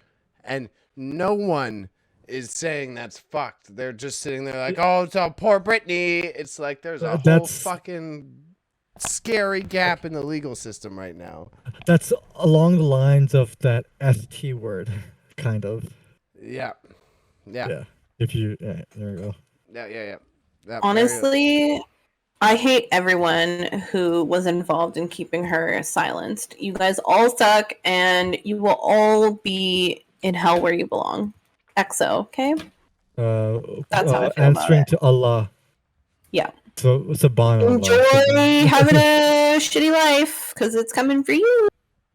and no one is saying that's fucked. They're just sitting there like, oh, so poor Britney. It's like there's a whole fucking scary gap in the legal system right now. That's along the lines of that ST word, kind of. Yeah. If you, there we go. Yeah. Honestly, I hate everyone who was involved in keeping her silenced. You guys all suck, and you will all be in hell where you belong. XO, okay? That's how I feel answering about it. to Allah. Yeah. So subhanallah. Enjoy having a shitty life, because it's coming for you.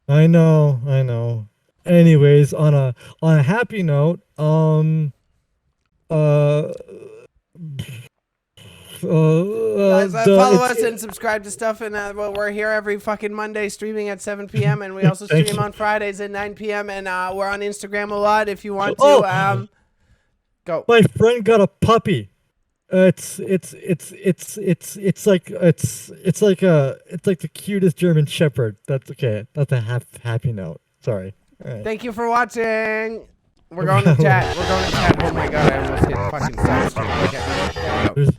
I know. Anyways, on a happy note, guys, follow us and subscribe to stuff, and we're here every fucking Monday streaming at 7 p.m. and we also stream on Fridays at 9 p.m. and we're on Instagram a lot if you want to. Go. My friend got a puppy. It's like the cutest German Shepherd. That's okay. That's a happy note. Sorry. Right. Thank you for watching. We're going to chat. Oh my god, I almost hit fucking side stream. Okay.